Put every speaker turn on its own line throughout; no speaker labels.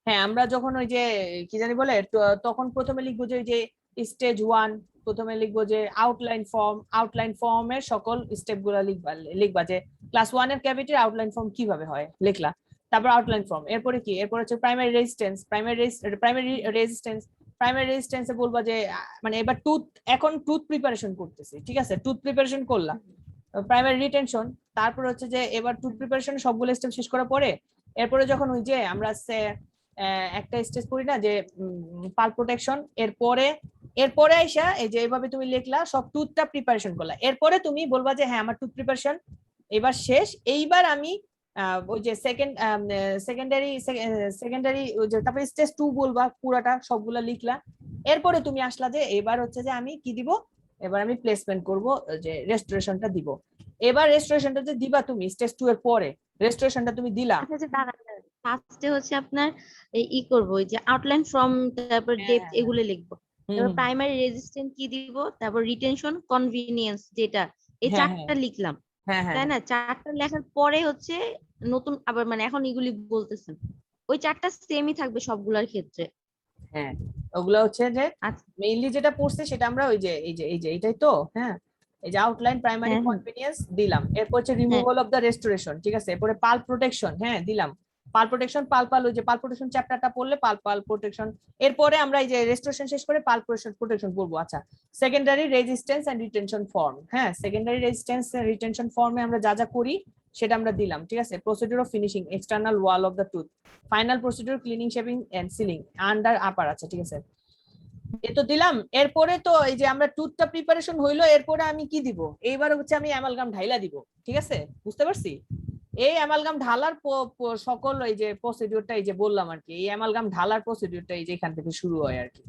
হ্যাঁ, আমরা যখন ওই যে কি জানি বলে তখন প্রথমে লিখবো যে ওই যে স্টেজ 1, প্রথমে লিখবো যে আউটলাইন ফর্মের সকল স্টেপ গুলা লিখবা যে ক্লাস 1 এর ক্যাভিটির আউটলাইন ফর্ম কিভাবে হয় লিখলা। তারপর আউটলাইন ফর্ম, এরপরে কি, এরপর হচ্ছে প্রাইমারি রেজিস্ট্যান্সে বলবা যে মানে এবার এখন টুথ প্রিপারেশন করতেছি, ঠিক আছে, টুথ প্রিপারেশন করলা, প্রাইমারি রিটেনশন। তারপর হচ্ছে যে এবার টুথ প্রিপারেশন সবগুলো স্টেপ শেষ করার পরে এরপরে যখন ওই যে আমরা একটা স্টেজ করি না যে পাল প্রোটেকশন, এরপরে আইসা এই যে এইভাবে তুমি লিখলা সব টুথটা প্রিপারেশন করলা, এরপরে তুমি বলবা যে হ্যাঁ আমার টুথ প্রিপারেশন এবার শেষ, এইবার আমি ওই যে সেকেন্ডারি তারপরে স্টেজ 2 বলবা পুরাটা সবগুলা লিখলা, এরপরে তুমি আসলা যে এবার হচ্ছে যে আমি কি দিব, এবার আমি প্লেসমেন্ট করব, যে রেস্টোরেশনটা দিব। এবার রেস্টোরেশনটা যে দিবা তুমি স্টেজ 2 এর পরে রেস্টোরেশনটা তুমি দিলা।
আচ্ছা আচ্ছা দাঁড়ান, ফার্স্টে হচ্ছে আপনার করবো ওই যে আউটলাইন ফ্রম, তারপর ডেপথ এগুলো লিখবো, তারপর প্রাইমারি রেজিস্ট্যান্স কি দিব, তারপর রিটেনশন কনভিনিয়েন্স যেটা, এই
হ্যাঁ হ্যাঁ
চারটা লিখলাম,
হ্যাঁ হ্যাঁ
তাই না? চারটা লেখার পরে হচ্ছে নতুন আবার মানে এখন এগুলি বলতেছেন, ওই চারটা সেমই থাকবে সবগুলোর ক্ষেত্রে?
হ্যাঁ, ওগুলো হচ্ছে যে
আচ্ছা।
মেইনলি যেটা পড়ছে সেটা আমরা ওই যে এইটাই তো। হ্যাঁ, এই যে আউটলাইন প্রাইমারি
হ্যাঁ হ্যাঁ
কনভেনিয়েন্স দিলাম, এরপর হচ্ছে
হ্যাঁ
রিমুভাল অফ দ্য রেস্টোরেশন, ঠিক আছে, এরপরে পাল প্রোটেকশন, হ্যাঁ দিলাম পাল প্রোটেকশন, পাল ওই যে পাল প্রোটেকশন চ্যাপ্টারটা পড়লে পাল প্রোটেকশন, এরপরে আমরা এই যে রেস্টোরেশন শেষ করে পাল প্রোটেকশন পড়বো। আচ্ছা, secondary resistance and retention form, হ্যাঁ সেকেন্ডারি রেজিস্ট্যান্স এন্ড রিটেনশন ফর্মে আমরা যা যা করি সেটা আমরা দিলাম, ঠিক আছে, procedure of finishing external wall of the tooth, final procedure cleaning shaving and sealing under upper, আচ্ছা ঠিক আছে এ তো দিলাম। এরপরে তো এই যে আমরা টুথটা প্রিপারেশন হইলো, এরপরে আমি কি দিব, এইবার হচ্ছে আমি অ্যামালগাম ঢাইলা দিব, ঠিক আছে, বুঝতে পারছি। এই অ্যামালগাম ঢালার সকল এই যে প্রসিডিউরটা এই যে বললাম আর কি, এই অ্যামালগাম ঢালার প্রসিডিউরটা এই যে এখান থেকে শুরু হয় আর কি,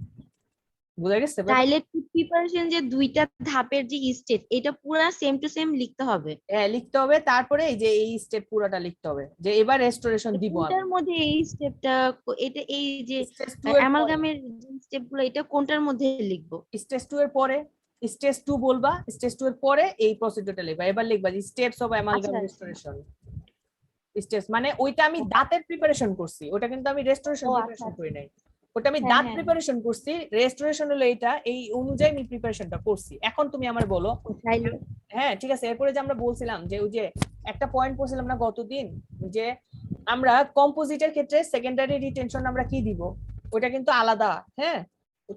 বুঝা গেছে ব্যাপার?
তাইলে প্রিপারেশন যে দুইটা ধাপের যে স্টেপ, এটা পুরা সেম টু সেম লিখতে হবে?
হ্যাঁ লিখতে হবে, তারপরে এই যে এই স্টেপ পুরোটা লিখতে হবে যে এবার রেস্টোরেশন দিব আমি।
কোনটার মধ্যে এই স্টেপটা, এটা এই যে
স্টেজ 2 এর পরে,
অ্যামালগামের স্টেপ গুলো, এটা কোনটার মধ্যে লিখবো?
স্টেজ 2 এর পরে, স্টেজ 2 বলবা, স্টেজ 2 এর পরে এই প্রসিডিউরটা লিখবা, এবার লিখবা যে স্টেপস অফ অ্যামালগাম
আচ্ছা আচ্ছা।
রেস্টোরেশন। স্টেজ মানে ওইটা আমি দাঁতের প্রিপারেশন করছি, ওটা কিন্তু আমি রেস্টোরেশন
ও আচ্ছা
প্রিপারেশন
আচ্ছা।
করি নাই, ওটা আমি
হ্যাঁ
দাঁত
হ্যাঁ
প্রিপারেশন করছি, রেস্টোরেশন হলো এইটা, এই অনুযায়ী আমি প্রিপারেশনটা করছি। এখন তুমি আমার বলো।
তাইলে
হ্যাঁ ঠিক আছে, এরপরে যে আমরা বলছিলাম যে ওই যে একটা পয়েন্ট পড়ছিলাম না গতদিন, যে আমরা কম্পোজিটের ক্ষেত্রে সেকেন্ডারি রিটেনশন আমরা কি দিব, ওটা কিন্তু আলাদা। হ্যাঁ,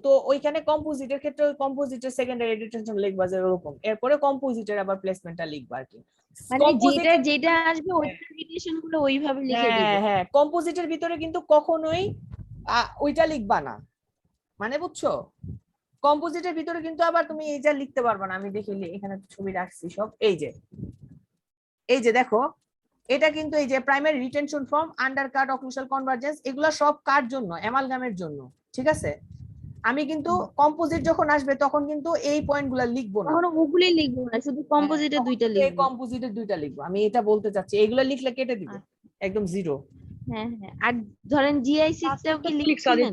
তো ওইখানে কম্পোজিটের ক্ষেত্রে কম্পোজিটের সেকেন্ডারি রিটেনশন লিখবা যে ওরকম, এরপরে কম্পোজিটের আবার প্লেসমেন্টটা লিখবা আর কি।
মানে যেটা
কম্পোজিটের
যেটা আসবে ওইটার রিলেশন গুলো ওইভাবে লিখে দিব?
হ্যাঁ হ্যাঁ, কম্পোজিটের ভিতরে কিন্তু কখনোই ওইটা লিখবা না, মানে বুঝছো, কম্পোজিটের ভিতরে কিন্তু আবার তুমি এইটা লিখতে পারবা না। আমি দেখি এখানে ছবি রাখছি সব, এই যে দেখো, এটা কিন্তু এই যে প্রাইমারি রিটেনশন ফর্ম, আন্ডার কাট, অক্লুশাল কনভার্জেন্স, এগুলো সব কার জন্য, অ্যামালগামের জন্য, ঠিক আছে। আমি কিন্তু কম্পোজিট যখন আসবে তখন কিন্তু এই পয়েন্টগুলো লিখবো না,
কখনো ওগুলোই লিখবো না, শুধু
হ্যাঁ
কম্পোজিটে
তখন
দুইটা
কিন্তু এই
লিখবো?
কম্পোজিটের দুইটা লিখবো, আমি এটা বলতে চাচ্ছি, এগুলো লিখলে কেটে দিব
আচ্ছা,
একদম জিরো।
হ্যাঁ হ্যাঁ। আর ধরেন জিআইসি টাও কি লিখছিলেন?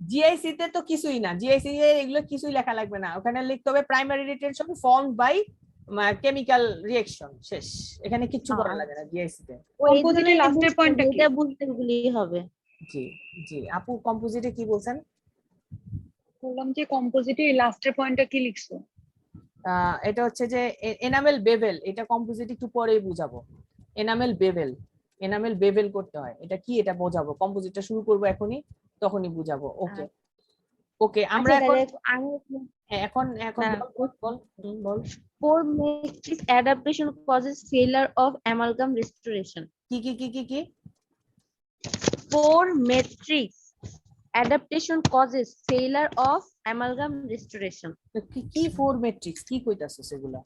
জিআইসি তে তো কিছুই না, জিআইসি এ এগুলো কিছুই লেখা লাগবে না, ওখানে লিখতে হবে primary retention form by chemical reaction, শেষ, এখানে কিচ্ছু করা লাগে না জিআইসি তে।
ও এই জন্য
কম্পোজিটের
এটা
লাস্টের
বুঝতে হবে,
পয়েন্টটা কি?
এটা বুঝতে ওগুলিই হবে।
জি জি আপু, কম্পোজিটে কি বলছেন?
বললাম যে কম্পোজিটের লাস্টের পয়েন্টটা কি লিখছো?
এটা হচ্ছে যে এনামেল বেভেল, এটা কম্পোজিট একটু পরেই বুঝাবো। এনামেল বেভেল, এনামেল বেভেল করতে হয়, এটা কি এটা বোঝাবো, কম্পোজিটটা শুরু করবো এখনই, তখনই বুঝাবো। ওকে ওকে, আমরা
আচ্ছা
এখন
তাহলে আমি
এখন এখন
না,
বল বল বল বল।
poor matrix adaptation causes failure of amalgam restoration.
কি কি কি কি কি?
Poor matrix adaptation causes failure of amalgam restoration.
কি কি ফোর ম্যাট্রিক্স কি কইতাছে সেগুলা?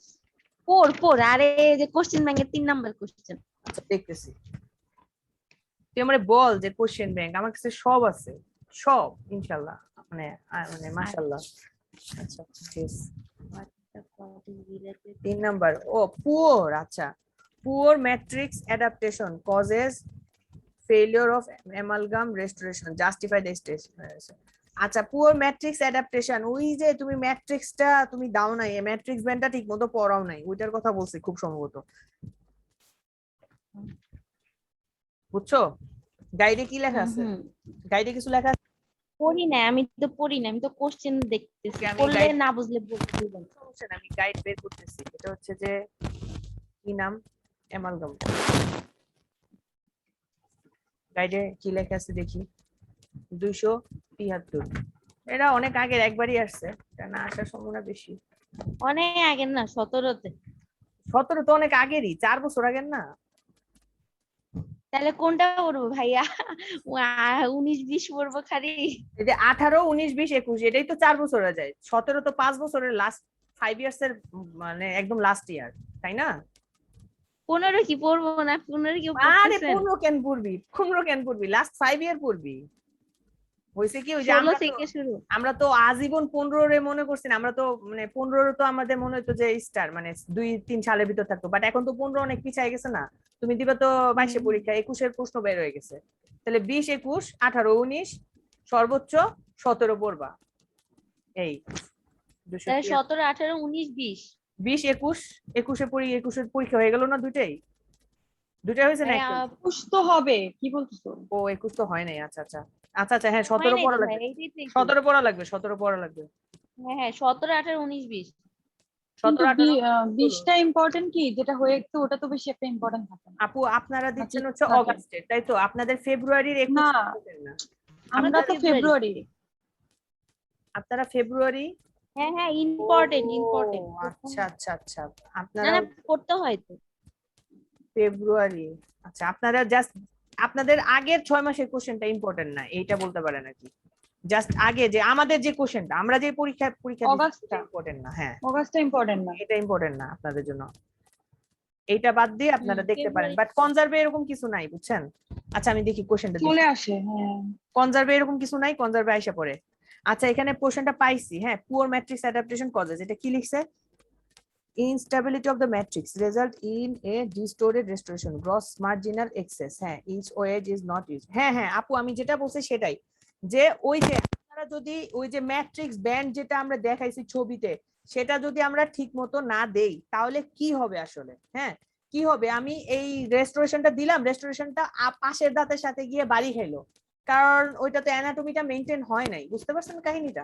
পোর আরে যে কোশ্চেন ব্যাংকের 3 নাম্বার কোশ্চেন।
আচ্ছা দেখতেছি, তুই আমারে বল যে কোশ্চেন ব্যাংক আমার কাছে সব আছে, সব ইনশাআল্লাহ, মানে মানে মাশাআল্লাহ। আচ্ছা বেশ, 3 নাম্বার, ও পুয়ার, আচ্ছা poor matrix adaptation causes failure of amalgam restoration, justify the station. আচ্ছা পুয়ার ম্যাট্রিক্স অ্যাডাপ্টেশন, ওই যে তুমি ম্যাট্রিক্সটা তুমি দাও নাই, ম্যাট্রিক্স ব্যান্ডটা ঠিক মতো পড়াও নাই, ওইটার কথা বলছি খুব সম্ভবত, বুঝছো? গাইডে কি লেখা আছে? গাইডে কিছু লেখা আছে?
পড়ি না, আমি তো পড়ি না, আমি তো কোশ্চেন দেখতেছি,
Okay, আমি
পড়লে
guide-
না বুঝলে বলবেন।
সমস্যা না, আমি গাইড বের করতেছি। এটা হচ্ছে যে কি নাম, অ্যামালগাম। গাইডে কি লেখা আছে দেখি, 273। এটা অনেক আগের, একবারই আসছে, এটা না আসার সম্ভাবনা বেশি।
অনেক আগে না, 17তে।
17 তো অনেক আগেরই, 4 বছর আগের না?
তাহলে কোনটা পড়বো ভাইয়া? 19-20 পড়বো খালি?
এই যে 18, 19, 20, 21, এটাই তো 4 বছর হয়ে যায়। 17 তো 5 বছরের লাস্ট 5 ইয়ার্স এর, মানে একদম লাস্ট ইয়ার, তাই না?
15 কি পড়বো না? 15 কেউ
আরে
পড়তেছেন?
15 কেন পড়বি, 15 কেন পড়বি, লাস্ট 5 ইয়ার পড়বি। হয়েছে কি, ওই যে
16 থেকে শুরু।
আমরা তো আজীবন 15 রে মনে করছি না, আমরা তো মানে 15 তো আমাদের মনে হতো যে স্টার, মানে 2-3 সালের ভিতর থাকতো, বাট এখন তো 15 অনেক পিছিয়ে গেছে না? তুমি দিবা তো 22 পরীক্ষা, 21 এর প্রশ্ন বের হয়ে গেছে, তাহলে 20, 21, 18, 19, সর্বোচ্চ 17 পড়বা। এই
তাহলে
273,
17, 18, 19, 20।
20, 21, 21 এর পরীক্ষা হয়ে গেল না? দুটাই হয়েছে না?
ভাইয়া
একটা?
পুষ তো হবে, কি বলতেছো?
ও 21 তো হয় নাই, আচ্ছা আচ্ছা আচ্ছা আচ্ছা, হ্যাঁ
হয়
17
নাই
পড়া
তো
লাগবে,
ভাইয়া, এইটাই তো এইটাই।
17 পড়া লাগবে, 17 পড়া লাগবে।
হ্যাঁ হ্যাঁ, 17, 18, 19, 20।
কিন্তু
17, 18
20টা ইম্পর্টেন্ট কি, যেটা হয়ে গেছে ওটা তো বেশি একটা ইম্পর্টেন্ট থাকে না।
আপু আপনারা
নাকি
দিচ্ছেন হচ্ছে
থাকে?
অগাস্টের, তাই তো? আপনাদের ফেব্রুয়ারির 21
না,
দিচ্ছেন না?
আমরা
আমরা
তো
তো ফেব্রুয়ারি।
আপনারা ফেব্রুয়ারি?
হ্যাঁ হ্যাঁ,
ও
ইম্পর্টেন্ট ইম্পর্টেন্ট।
আচ্ছা আচ্ছা আচ্ছা,
না
আপনারা
না, পড়তে হয় তো।
ফেব্রুয়ারি। আচ্ছা, আপনারা জাস্ট আপনাদের আগের 6 মাসের কোশ্চেনটা ইম্পর্টেন্ট না, এইটা বলতে পারেন নাকি? জাস্ট আগে যে আমাদের যে কোশ্চেনটা, আমরা যে পরীক্ষা দিচ্ছি,
অগাস্টটা,
ইম্পর্টেন্ট না? হ্যাঁ,
অগাস্টটা ইম্পর্টেন্ট না।
এটা ইম্পর্টেন্ট না আপনাদের জন্য, এইটা বাদ দিয়ে আপনারা দেখতে পারেন,
ফেব্রুয়ারি।
বাট কনজার্ভে এরকম কিছু নাই, বুঝছেন? আচ্ছা আমি দেখি কোশ্চেনটা দেখি,
চলে আসে, হ্যাঁ।
কনজার্ভে এরকম কিছু নাই, কনজার্ভে আইসা পড়ে। আচ্ছা এখানে কোশ্চেনটা পাইছি, হ্যাঁ, পুয়ার ম্যাট্রিক্স অ্যাডাপ্টেশন কজেস, এটা কি লিখছে? Instability of the matrix result in a distorted restoration, gross marginal excess, হ্যাঁ, each OH is not used। হ্যাঁ হ্যাঁ আপু, আমি যেটা বলছি সেটাই, যে ওই যে আপনারা যদি ওই যে ম্যাট্রিক্স ব্যান্ড যেটা আমরা দেখাইছি ছবিতে, সেটা যদি আমরা ঠিক মতো না দেই তাহলে কি হবে আসলে? হ্যাঁ, কি হবে? আমি এই রেস্টোরেশনটা দিলাম, রেস্টোরেশনটা পাশের দাঁতের সাথে গিয়ে বাড়ি খাইলো, কারণ ওইটাতে অ্যানাটমিটা মেনটেন হয় নাই। বুঝতে পারছেন কাহিনীটা?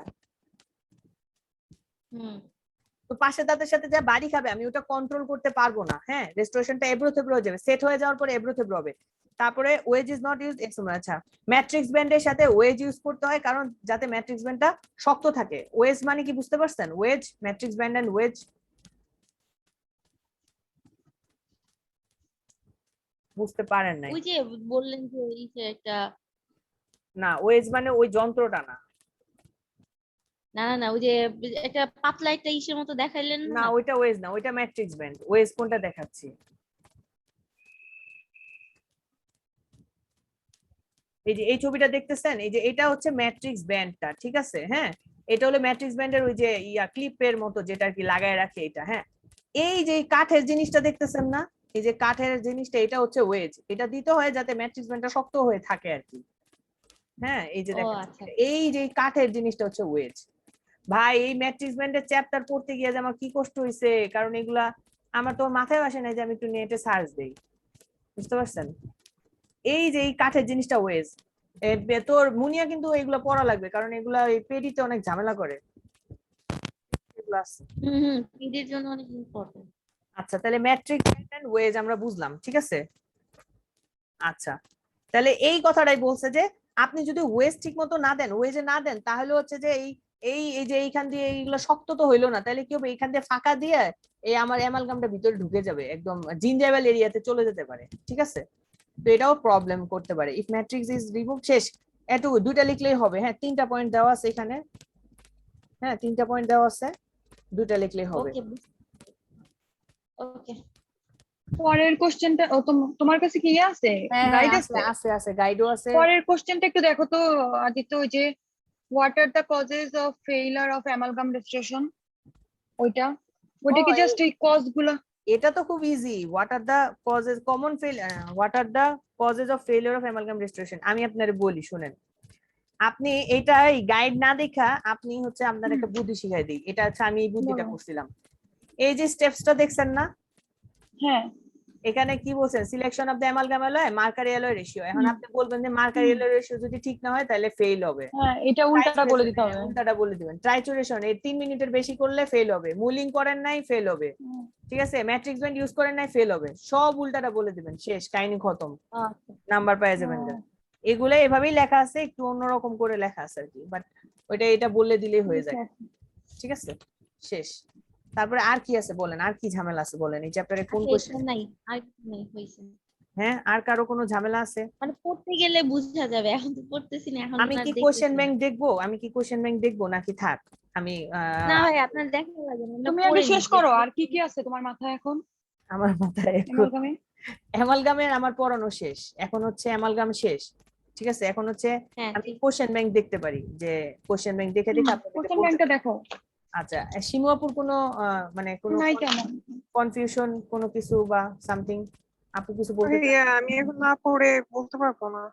তো পাশের দাঁতের সাথে যা বাড়ি খাবে, আমি ওটা কন্ট্রোল করতে পারবো না। হ্যাঁ, রেস্টোরেশনটা এবড়ো থেবড়ো হয়ে যাবে, সেট হয়ে যাওয়ার পরে এবড়ো থেবড়ো হবে। তারপরে wedge is not used X. আচ্ছা, ম্যাট্রিক্স ব্যান্ডের সাথে ওয়েজ ইউজ করতে হয়, কারণ যাতে ম্যাট্রিক্স ব্যান্ডটা শক্ত থাকে। ওয়েজ মানে কি বুঝতে পারছেন? Wedge, matrix band and wedge বুঝতে পারেন নাই?
ওই যে বললেন যে এই যে একটা,
না, ওয়েজ মানে ওই যন্ত্রটা না।
না না না, ওই যে একটা পাতলা একটা ইসের মতো দেখাইলেন
না,
না?
ওইটা ওয়েজ না, ওইটা ম্যাট্রিক্স ব্যান্ড। ওয়েজ কোনটা দেখাচ্ছি, এই যে এই ছবিটা দেখতেছেন, এই যে এটা হচ্ছে ম্যাট্রিক্স ব্যান্ডটা, ঠিক আছে? হ্যাঁ, এটা হলো ম্যাট্রিক্স ব্যান্ডের ওই যে ক্লিপের মতো যেটা আর কি লাগায় রাখে এটা। হ্যাঁ, এই যে কাঠের জিনিসটা দেখতেছেন না, এই যে কাঠের জিনিসটা, এটা হচ্ছে ওয়েজ। এটা দিতে হয় যাতে ম্যাট্রিক্স ব্যান্ডটা শক্ত হয়ে থাকে আর কি। হ্যাঁ, এই যে
ও
দেখেন,
আচ্ছা।
এই যে কাঠের জিনিসটা হচ্ছে ওয়েজ। ভাই এই ম্যাট্রিক্স ব্যান্ডের চ্যাপ্টার পড়তে গিয়ে যে আমার কি কষ্ট হয়েছে, কারণ এগুলা আমার তো মাথায় আসে না যে আমি একটু নেটে সার্চ দেই। বুঝতে পারছেন? এই যে এই কাঠের জিনিসটা ওয়েজ, তোর মুনিয়া কিন্তু এগুলো পড়া লাগবে, কারণ এগুলা এই পেডিতে অনেক ঝামেলা করে। এগুলো আছে।
এদের জন্য অনেক ইম্পর্টেন্ট।
আচ্ছা, তাহলে ম্যাট্রিক্স এন্ড ওয়েজ আমরা বুঝলাম, ঠিক আছে? আচ্ছা, তাহলে এই কথাটাই বলছে যে আপনি যদি ওয়েজ ঠিক মতো না দেন, ওয়েজে না দেন, তাহলে হচ্ছে যে এই এই এই যে এইখান দিয়ে এইগুলো শক্ত তো হইলো না, তাহলে কি হবে? এইখান দিয়ে ফাঁকা দিয়ে এই আমার অ্যামালগামটা ভিতরে ঢুকে যাবে, একদম জিঞ্জাইভাল এরিয়াতে চলে যেতে পারে, ঠিক আছে? তো এটাও প্রবলেম করতে পারে। ইফ ম্যাট্রিক্স ইজ রিমুভ, শেষ, এটুকু দুইটা লিখলেই হবে। হ্যাঁ, 3টা পয়েন্ট দেওয়া আছে এখানে। হ্যাঁ, 3টা পয়েন্ট দেওয়া আছে, দুইটা লিখলেই হবে।
ওকে ওকে।
পরের কোশ্চেনটা, ও তোমার কাছে কি আছে,
হ্যাঁ
গাইড
আছে
আছে?
আছে আছে, গাইডও আছে।
পরের কোশ্চেনটা একটু দেখো তো আদিত্য, ওই যে what are the causes of failure of amalgam restoration, ওইটা ওইটা কি জাস্ট এই কজ গুলা?
এটা তো খুব easy. What are the causes common fail, what are the causes of failure of amalgam restoration, আমি আপনারে বলি শুনেন। আপনি এটা এই গাইড না দেখা আপনি হচ্ছে আপনার একটা বুদ্ধি শিখাই দিই। এটা হচ্ছে আমি এই বুদ্ধিটা
বলো।
করছিলাম। এই যে স্টেপসটা দেখছেন না,
হ্যাঁ,
এখানে কি বলছেন, selection of the amalgam alloy mercury alloy ratio. এখন আপনি বলবেন যে মার্কারি অ্যালয় রেশিও যদি ঠিক না হয় তাহলে ফেল হবে।
হ্যাঁ, এটা উল্টাটা বলে দিতে হবে।
উল্টাটা বলে দিবেন। ট্রাইচুরেশন এই 3 মিনিটের বেশি করলে ফেল হবে, মুলিং করেন নাই ফেল হবে, ঠিক আছে, ম্যাট্রিক্স ব্যান্ড ইউজ করেন নাই ফেল হবে, সব উল্টাটা বলে দিবেন, শেষ, কাহিনী খতম,
আচ্ছা।
নাম্বার পেয়ে যাবেন। এগুলো এভাবেই লেখা আছে, একটু অন্যরকম করে লেখা আছে আর কি, বাট ওইটা এটা বললে দিলেই হয়ে যায়, ঠিক আছে, শেষ। তারপরে আর কি আছে বলেন, আর কি ঝামেলা আছে বলেন এই চ্যাপ্টারে, কোন কোশ্চেন
নাই, আর নাই হইছে।
হ্যাঁ, আর কারো কোনো ঝামেলা আছে?
মানে পড়তে গেলে বোঝা যাবে, এখন তো পড়তেছি না, এখন
আমি
আর
কি
দেখতেছি
কোশ্চেন
না।
ব্যাংক দেখবো, আমি কি কোশ্চেন ব্যাংক দেখবো নাকি থাক আমি
না ভাই, আপনার দেখা লাগে না, আমরা
তুমি আগে
পড়ে
শেষ
নিই।
করো, আর কি কি আছে তোমার মাথায় এখন
আমার মাথায় এখন
অ্যামালগামে?
অ্যামালগামের আমার পড়ানো শেষ, এখন হচ্ছে অ্যামালগাম শেষ, ঠিক আছে, এখন হচ্ছে
হ্যাঁ,
আমি কোশ্চেন ব্যাংক দেখতে পারি, যে কোশ্চেন ব্যাংক দেখে দেখে আপনাদেরকে
কোশ্চেন
বলতে
ব্যাংকটা
পারি।
দেখো।
আচ্ছা, শিমুয়াপুর কোনো মানে কোনো
নাই কেন?
কনফিউশন কোনো কিছু বা সামথিং, আপু কিছু বলতে চান?
আমি এখন না পড়ে বলতে পারবো না।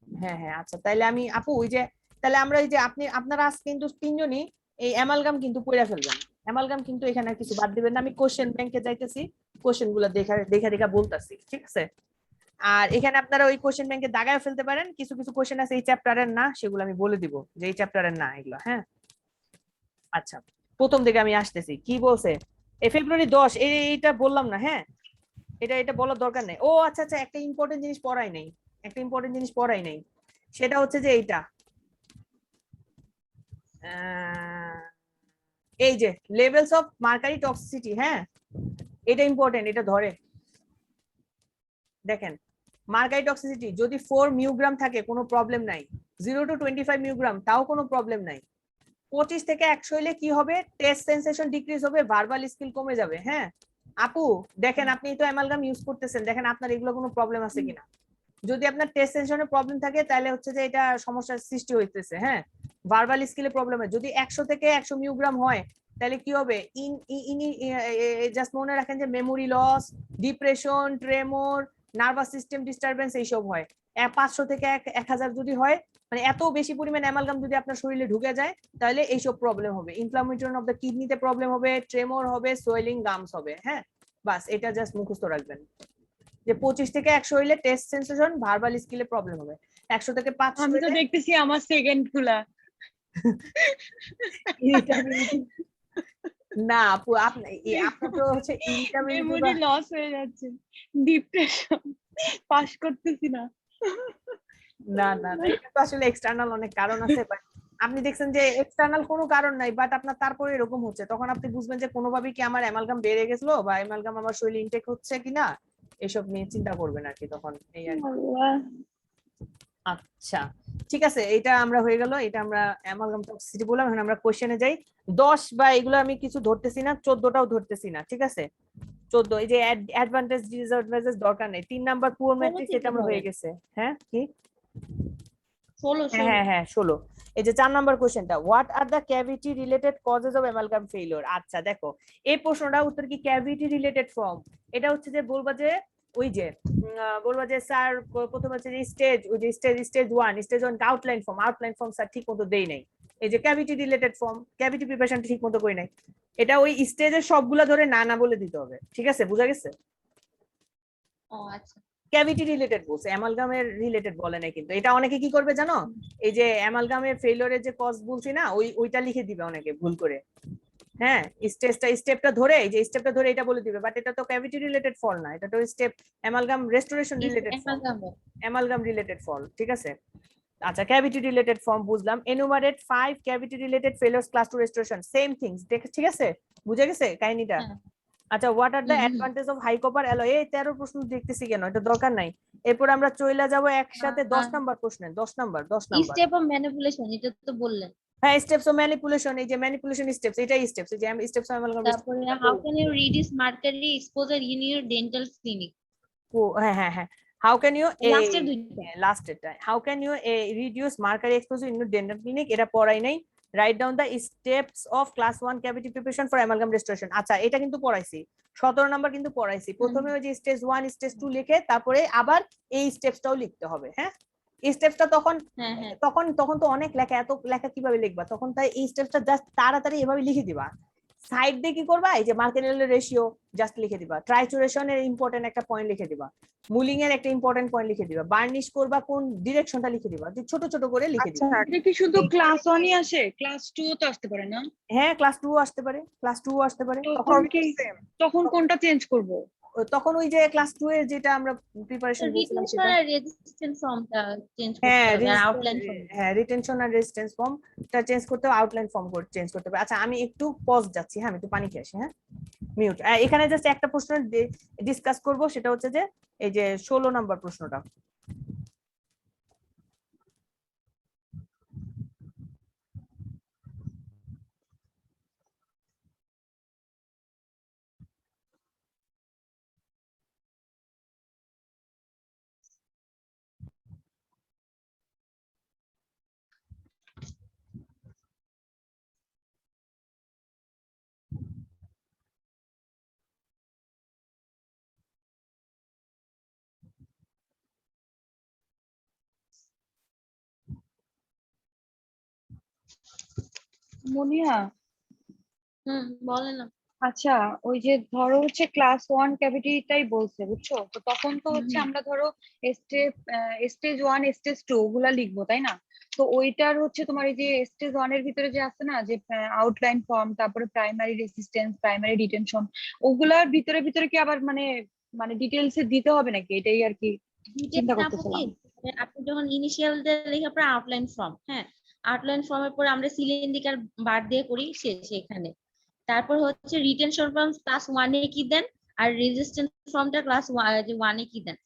হ্যাঁ হ্যাঁ, আচ্ছা তাইলে আমি আপু ওই যে, তাহলে আমরা ওই যে আপনারা আজ কিন্তু তিনজনই এই অ্যামালগাম কিন্তু পড়ে ফেলবেন, অ্যামালগাম কিন্তু এখানে আর কিছু বাদ দিবেন না, আমি কোশ্চেন ব্যাংকে যাইতেছি, কোশ্চেন গুলো দেখা দেখা দেখা বলতাছি, ঠিক আছে। আর এখানে আপনারা ওই কোশ্চেন ব্যাংকে দাগায় ফেলতে পারেন, কিছু কিছু কোশ্চেন আছে এই চ্যাপ্টারের না, সেগুলো আমি বলে দিব যে এই চ্যাপ্টারের না এগুলো, হ্যাঁ। আচ্ছা, প্রথম দিকে আমি আসতেছি, কি বলছে এই ফেব্রুয়ারি 10, এইটা বললাম না, হ্যাঁ, এটা বলার দরকার নেই। ও আচ্ছা আচ্ছা, একটা ইম্পর্টেন্ট জিনিস পড়াই নাই, একটা ইম্পর্টেন্ট জিনিস পড়াই নাই, সেটা হচ্ছে যে এইটা এই যে লেভেলস অফ মার্কারি টক্সিসিটি, হ্যাঁ, এটা ইম্পর্টেন্ট, এটা ধরে দেখেন, মার্কারি টক্সিসিটি যদি 4 মিউগ্রাম থাকে কোনো প্রবলেম নাই, 0 to 25 মিউগ্রাম তাও কোনো প্রবলেম নাই, 25 থেকে 100 হইলে কি হবে, টেস্ট সেন্সেশন ডিক্রিজ হবে, ভার্বাল স্কিল কমে যাবে, হ্যাঁ। আপু দেখেন, আপনি তো অ্যামালগাম ইউজ করতেছেন, দেখেন আপনার এগুলো কোনো প্রবলেম আছে কিনা, যদি আপনার টেস্ট সেন্সেশনে প্রবলেম থাকে তাহলে হচ্ছে যে এটা সমস্যার সৃষ্টি হইতেছে, হ্যাঁ। ভার্বাল স্কিলে প্রবলেম হয়, যদি 100 থেকে 100 মিউগ্রাম হয় তাহলে কি হবে, জাস্ট মনে রাখেন যে memory loss, depression, tremor, nervous system disturbance এইসব হয়। 500 থেকে 1000 যদি হয়, মানে এত বেশি পরিমাণ অ্যামালগাম যদি আপনার শরীরে ঢুকে যায় তাহলে এইসব প্রবলেম হবে, ইনফ্লামেশন অফ দ্য কিডনিতে প্রবলেম হবে, ট্রেমর হবে, সোয়েলিং গামস হবে, হ্যাঁ। বাস এটা জাস্ট মুখস্থ রাখবেন যে 25 থেকে 100 হইলে টেস্ট সেন্সেশন, ভার্বাল স্কিলে প্রবলেম হবে, 100 থেকে 500
আমি তো
হইলে
দেখতেছি আমার সেকেন্ড গুলা।
না আপু, আপনার তো হচ্ছে
মেমোরি লস হয়ে যাচ্ছে, ডিপ্রেশন, পাস করতেছি না।
না না না, এটা তো আসলে এক্সটার্নাল অনেক কারণ আছে, বাট আপনি দেখছেন যে এক্সটার্নাল কোনো কারণ নাই, বাট আপনার তারপরে এরকম হচ্ছে, তখন আপনি বুঝবেন যে কোনোভাবেই কি আমার অ্যামালগাম বেড়ে গেছিল বা অ্যামালগাম আমার শরীরে ইনটেক হচ্ছে কিনা, এসব নিয়ে চিন্তা করবেন আর কি তখন, এই আর কি।
আল্লাহ।
আচ্ছা ঠিক আছে, এটা আমরা হয়ে গেল, এটা আমরা অ্যামালগাম টক্সিসিটি বললাম, এখন আমরা কোশ্চেনে যাই। 10 বা এগুলো আমি কিছু ধরতেছি না, 14টাও ধরতেছি না, ঠিক আছে। 14 এই যে অ্যাডভান্টেজ ডিসঅ্যাডভান্টেজ দরকার নেই, 3 নাম্বার পুয়ার ম্যাট্রিক্স এটা আমরা হয়ে গেছে, হ্যাঁ কি
16
হ্যাঁ হ্যাঁ 16। এই যে 4 নাম্বার কোশ্চেনটা, what are the cavity related causes of amalgam failure. আচ্ছা দেখো, এই প্রশ্নটা উত্তর কি ক্যাভিটি রিলেটেড ফর্ম, এটা হচ্ছে যে বলবা যে ওই যে বলবা যে স্যার প্রথম হচ্ছে যে স্টেজ, ওই যে স্টেজ 1 আউটলাইন ফর্ম স্যার ঠিক মতো দেই নাই, এই যে cavity related form, cavity preparation ঠিক মতো করি নাই, এটা ওই স্টেজের সবগুলা ধরে না না বলে দিতে হবে, ঠিক আছে, বুঝা গেছে।
ও আচ্ছা,
ক্যাভিটি রিলেটেড বলছে, অ্যামালগামের রিলেটেড বলে নাই, কিন্তু এটা অনেকে কি করবে জানো, এই যে অ্যামালগামের ফেইলিওরের যে কজ বলছি না, ওইটা লিখে দিবে অনেকে ভুল করে, হ্যাঁ, স্টেপটা ধরে, এই যে স্টেপটা ধরে এটা বলে দিবে, বাট এটা তো ক্যাভিটি রিলেটেড ফল না, এটা তো স্টেপ অ্যামালগাম রেস্টোরেশন রিলেটেড ফল, অ্যামালগাম রিলেটেড ফল, ঠিক আছে। আচ্ছা, ক্যাভিটি রিলেটেড ফর্ম বুঝলাম, enumerate 5 cavity related failures class 2 restoration, same things, ঠিক আছে, বুঝে গেছে কাহিনীটা। আচ্ছা, what are the advantage of high copper alloy, এই 13 প্রশ্ন দেখতেছি কেন, এটা দরকার নাই। এরপর আমরা চইলা যাব একসাথে 10 নাম্বার প্রশ্নে, 10 নাম্বার
স্টেপ অফ ম্যানিপুলেশন, এটা তো বললেন।
হ্যাঁ, স্টেপস অফ ম্যানিপুলেশন, এই যে ম্যানিপুলেশন স্টেপস, এটাই স্টেপস, এই যে স্টেপস অফ অ্যামালগাম।
তারপরে how can you reduce mercury exposure in your dental clinic.
হ্যাঁ হ্যাঁ হ্যাঁ, হাউ ক্যান ইউ
লাস্টের দুইটা,
লাস্টেরটা, how can you reduce mercury exposure in your dental clinic, এটা পড়াই নাই। Right down the steps of class 1 cavity preparation for amalgam restoration, আচ্ছা এটা কিন্তু পড়াইছি, 17 নাম্বার কিন্তু পড়াইছি, প্রথমে ওই যে স্টেজ 1 স্টেজ 2 লিখে তারপরে আবার এই স্টেপসটাও লিখতে হবে, হ্যাঁ। এই স্টেপসটা তখন তখন তো অনেক লেখা, এত লেখা কিভাবে লিখবা, তখন তাই এই স্টেপসটা জাস্ট তাড়াতাড়ি এভাবে লিখে দিবা, সাইড দিয়ে কি করবা, এই যে মার্কেনেলের রেশিও জাস্ট লিখে দিবা, ট্রাইচুরেশনের ইম্পর্টেন্ট একটা পয়েন্ট লিখে দিবা, মুলিং এর একটা ইম্পর্টেন্ট পয়েন্ট লিখে দিবা, বার্নিশ করবা কোন ডিরেকশনটা লিখে দিবা, ছোট ছোট করে লিখে দিবা।
আচ্ছা
এটা কি শুধু ক্লাস 1ই আসে, ক্লাস 2 তো আসতে পারে না?
হ্যাঁ ক্লাস 2 আসতে পারে, ক্লাস 2 আসতে পারে।
তো
তখন
কি
সেম
তখন কোনটা চেঞ্জ করব?
তখন ওই যে ক্লাস 2 এর যেটা আমরা প্রিপারেশন বলছিলাম
রিটেনশন
সেটা।
আর রেজিস্ট্যান্স ফর্মটা চেঞ্জ করতে
হ্যাঁ
হবে আর আউটলাইন ফর্ম।
হ্যাঁ রিটেনশন আর রেজিস্ট্যান্স ফর্মটা চেঞ্জ করতে হবে, আউটলাইন ফর্ম চেঞ্জ করতে হবে। আচ্ছা আমি একটু পজ যাচ্ছি, হ্যাঁ আমি একটু পানি খেয়ে আসি, হ্যাঁ মিউট। এখানে জাস্ট একটা প্রশ্ন ডিসকাস করব, সেটা হচ্ছে যে এই যে 16 নম্বর প্রশ্নটা।
মুনিয়া,
বলেন না।
আচ্ছা ওই যে ধরো হচ্ছে ক্লাস 1 ক্যাভিটিটাই বলছে, বুঝছো? তো তখন তো হচ্ছে আমরা ধরো স্টেপ স্টেজ 1 স্টেজ 2 ওগুলা লিখবো, তাই না? তো ওইটার হচ্ছে তোমার এই যে স্টেজ 1 এর ভিতরে যে আছে না, যে আউটলাইন ফর্ম, তারপরে প্রাইমারি রেসিস্টেন্স, প্রাইমারি ডিটেনশন, ওগুলার ভিতরে ভিতরে কি আবার মানে মানে ডিটেইলস এ দিতে হবে নাকি? এটাই আর কি চিন্তা
আপু কি
করতেছিলাম।
আপনি যখন ইনিশিয়াল লেখার পর আউটলাইন ফর্ম, হ্যাঁ আউটলাইন ফর্মের পর আমরা সিলিন্ড্রিকাল বার দিয়ে করি শেষ এখানে। তারপর হচ্ছে রিটেনশন ফর্ম ক্লাস 1 এ কি দেন আর রেজিস্ট্যান্স ফর্মটা ক্লাস 1 এ কি দেন,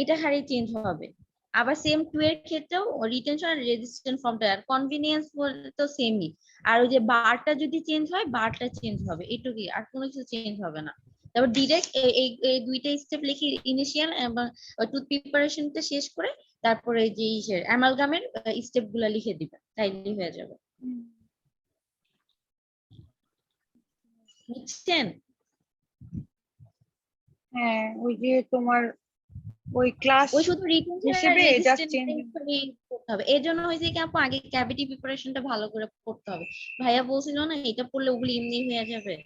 এটা হারে চেঞ্জ হবে। আবার সেম 2 এর ক্ষেত্রেও রিটেনশন আর রেজিস্ট্যান্স ফর্মটা আর কনভিনিয়েন্স তো সেমই। আর ওই যে বারটা যদি চেঞ্জ হয় বারটা চেঞ্জ হবে, এটুকুই, আর কোনো কিছু চেঞ্জ হবে না। তারপর ডিরেক্ট এই এই দুইটা স্টেপ লিখি ইনিশিয়াল এবং টুথ প্রিপারেশনটা শেষ করে তারপরে এই যে অ্যামালগামের স্টেপ গুলা লিখে দিবেন, তাইলেই হয়ে যাবে। বুঝছেন?
হ্যাঁ ওই যে তোমার ওই ক্লাস
ওই শুধু রিটেনশন আর
হিসেবে জাস্ট চেঞ্জ।
রেজিস্ট্যান্স করতে হবে। এর জন্য হয়েছে কি আপু, আগে ক্যাভিটি প্রিপারেশনটা ভালো করে পড়তে হবে। ভাইয়া বলছিল না এটা পড়লে ওগুলি এমনি হয়ে যাবে।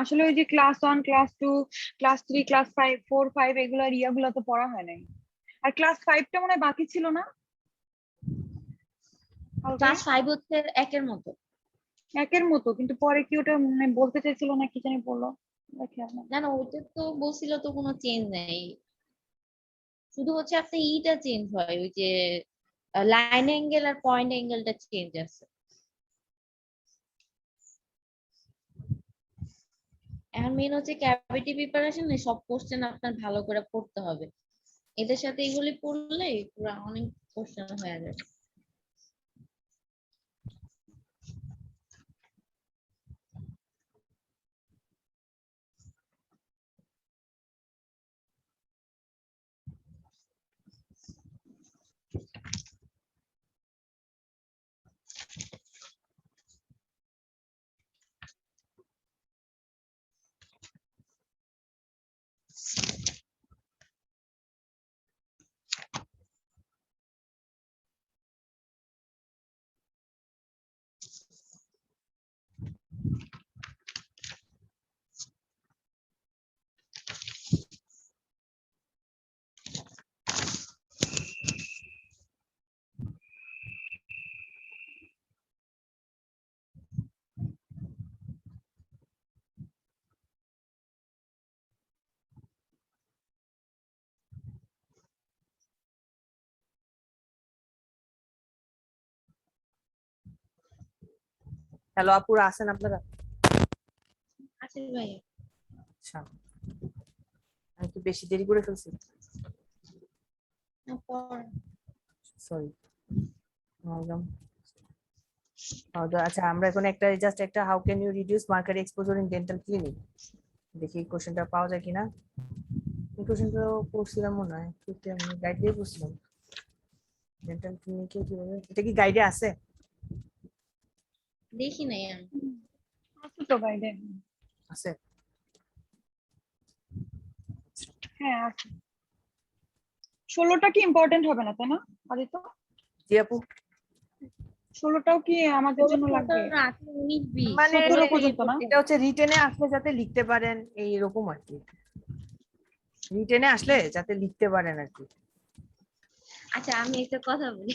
আসলে ওই যে ক্লাস 1 ক্লাস 2 ক্লাস 3 ক্লাস 5 4 5 এগুলোর ইয়াগুলো তো পড়া হয় নাই। আর ক্লাস 5টা মনে হয় বাকি ছিল না কালকে?
ক্লাস 5 হচ্ছে একের মতো।
একের মতো, কিন্তু পরে কি ওটা মানে বলতে চাইছিল না কি জানি বললো, খেয়াল নাই।
না না, ওইটা তো বলছিল তো কোনো চেঞ্জ নেই, শুধু হচ্ছে আপনি ইটা চেঞ্জ হয়, ওই যে লাইন অ্যাঙ্গেল আর পয়েন্ট অ্যাঙ্গেলটা চেঞ্জ আছে। এখন মেন হচ্ছে ক্যাভিটি প্রিপারেশন, সব কোশ্চেন আপনার ভালো করে পড়তে হবে। এদের সাথে এগুলি পড়লে পুরো অনেক কোশ্চেন হয়ে যাবে।
হ্যালো আপুরা, আছেন আপনারা?
আচ্ছা ভাইয়া।
আচ্ছা আমি কি বেশি দেরি করে ফেলছি? সরি। আচ্ছা আমরা এখন একটা জাস্ট একটা how can you reduce mercury exposure in dental clinic, দেখি কোশ্চেনটা পাওয়া যায় কিনা। এই কোশ্চেনটা পড়ছিলাম মনে হয়, কিন্তু আমি গাইড দিয়ে পড়ছিলাম ডেন্টাল ক্লিনিকে কিভাবে, এটা কি গাইডে আছে?
দেখি নাই আমি।
আছে তো বাইরে।
আছে।
হ্যাঁ আছে। 16টা কি ইম্পর্টেন্ট হবে না, তাই না আদিত্য?
জি আপু।
16টাও কি আমাদের জন্য লাগবে?
18, 19, 20
মানে
17 পর্যন্ত না?
এটা হচ্ছে রিটেনে আসলে যাতে লিখতে পারেন এইরকম আর কি, রিটেনে আসলে যাতে লিখতে পারেন আর কি।
আচ্ছা আমি একটা কথা বলি,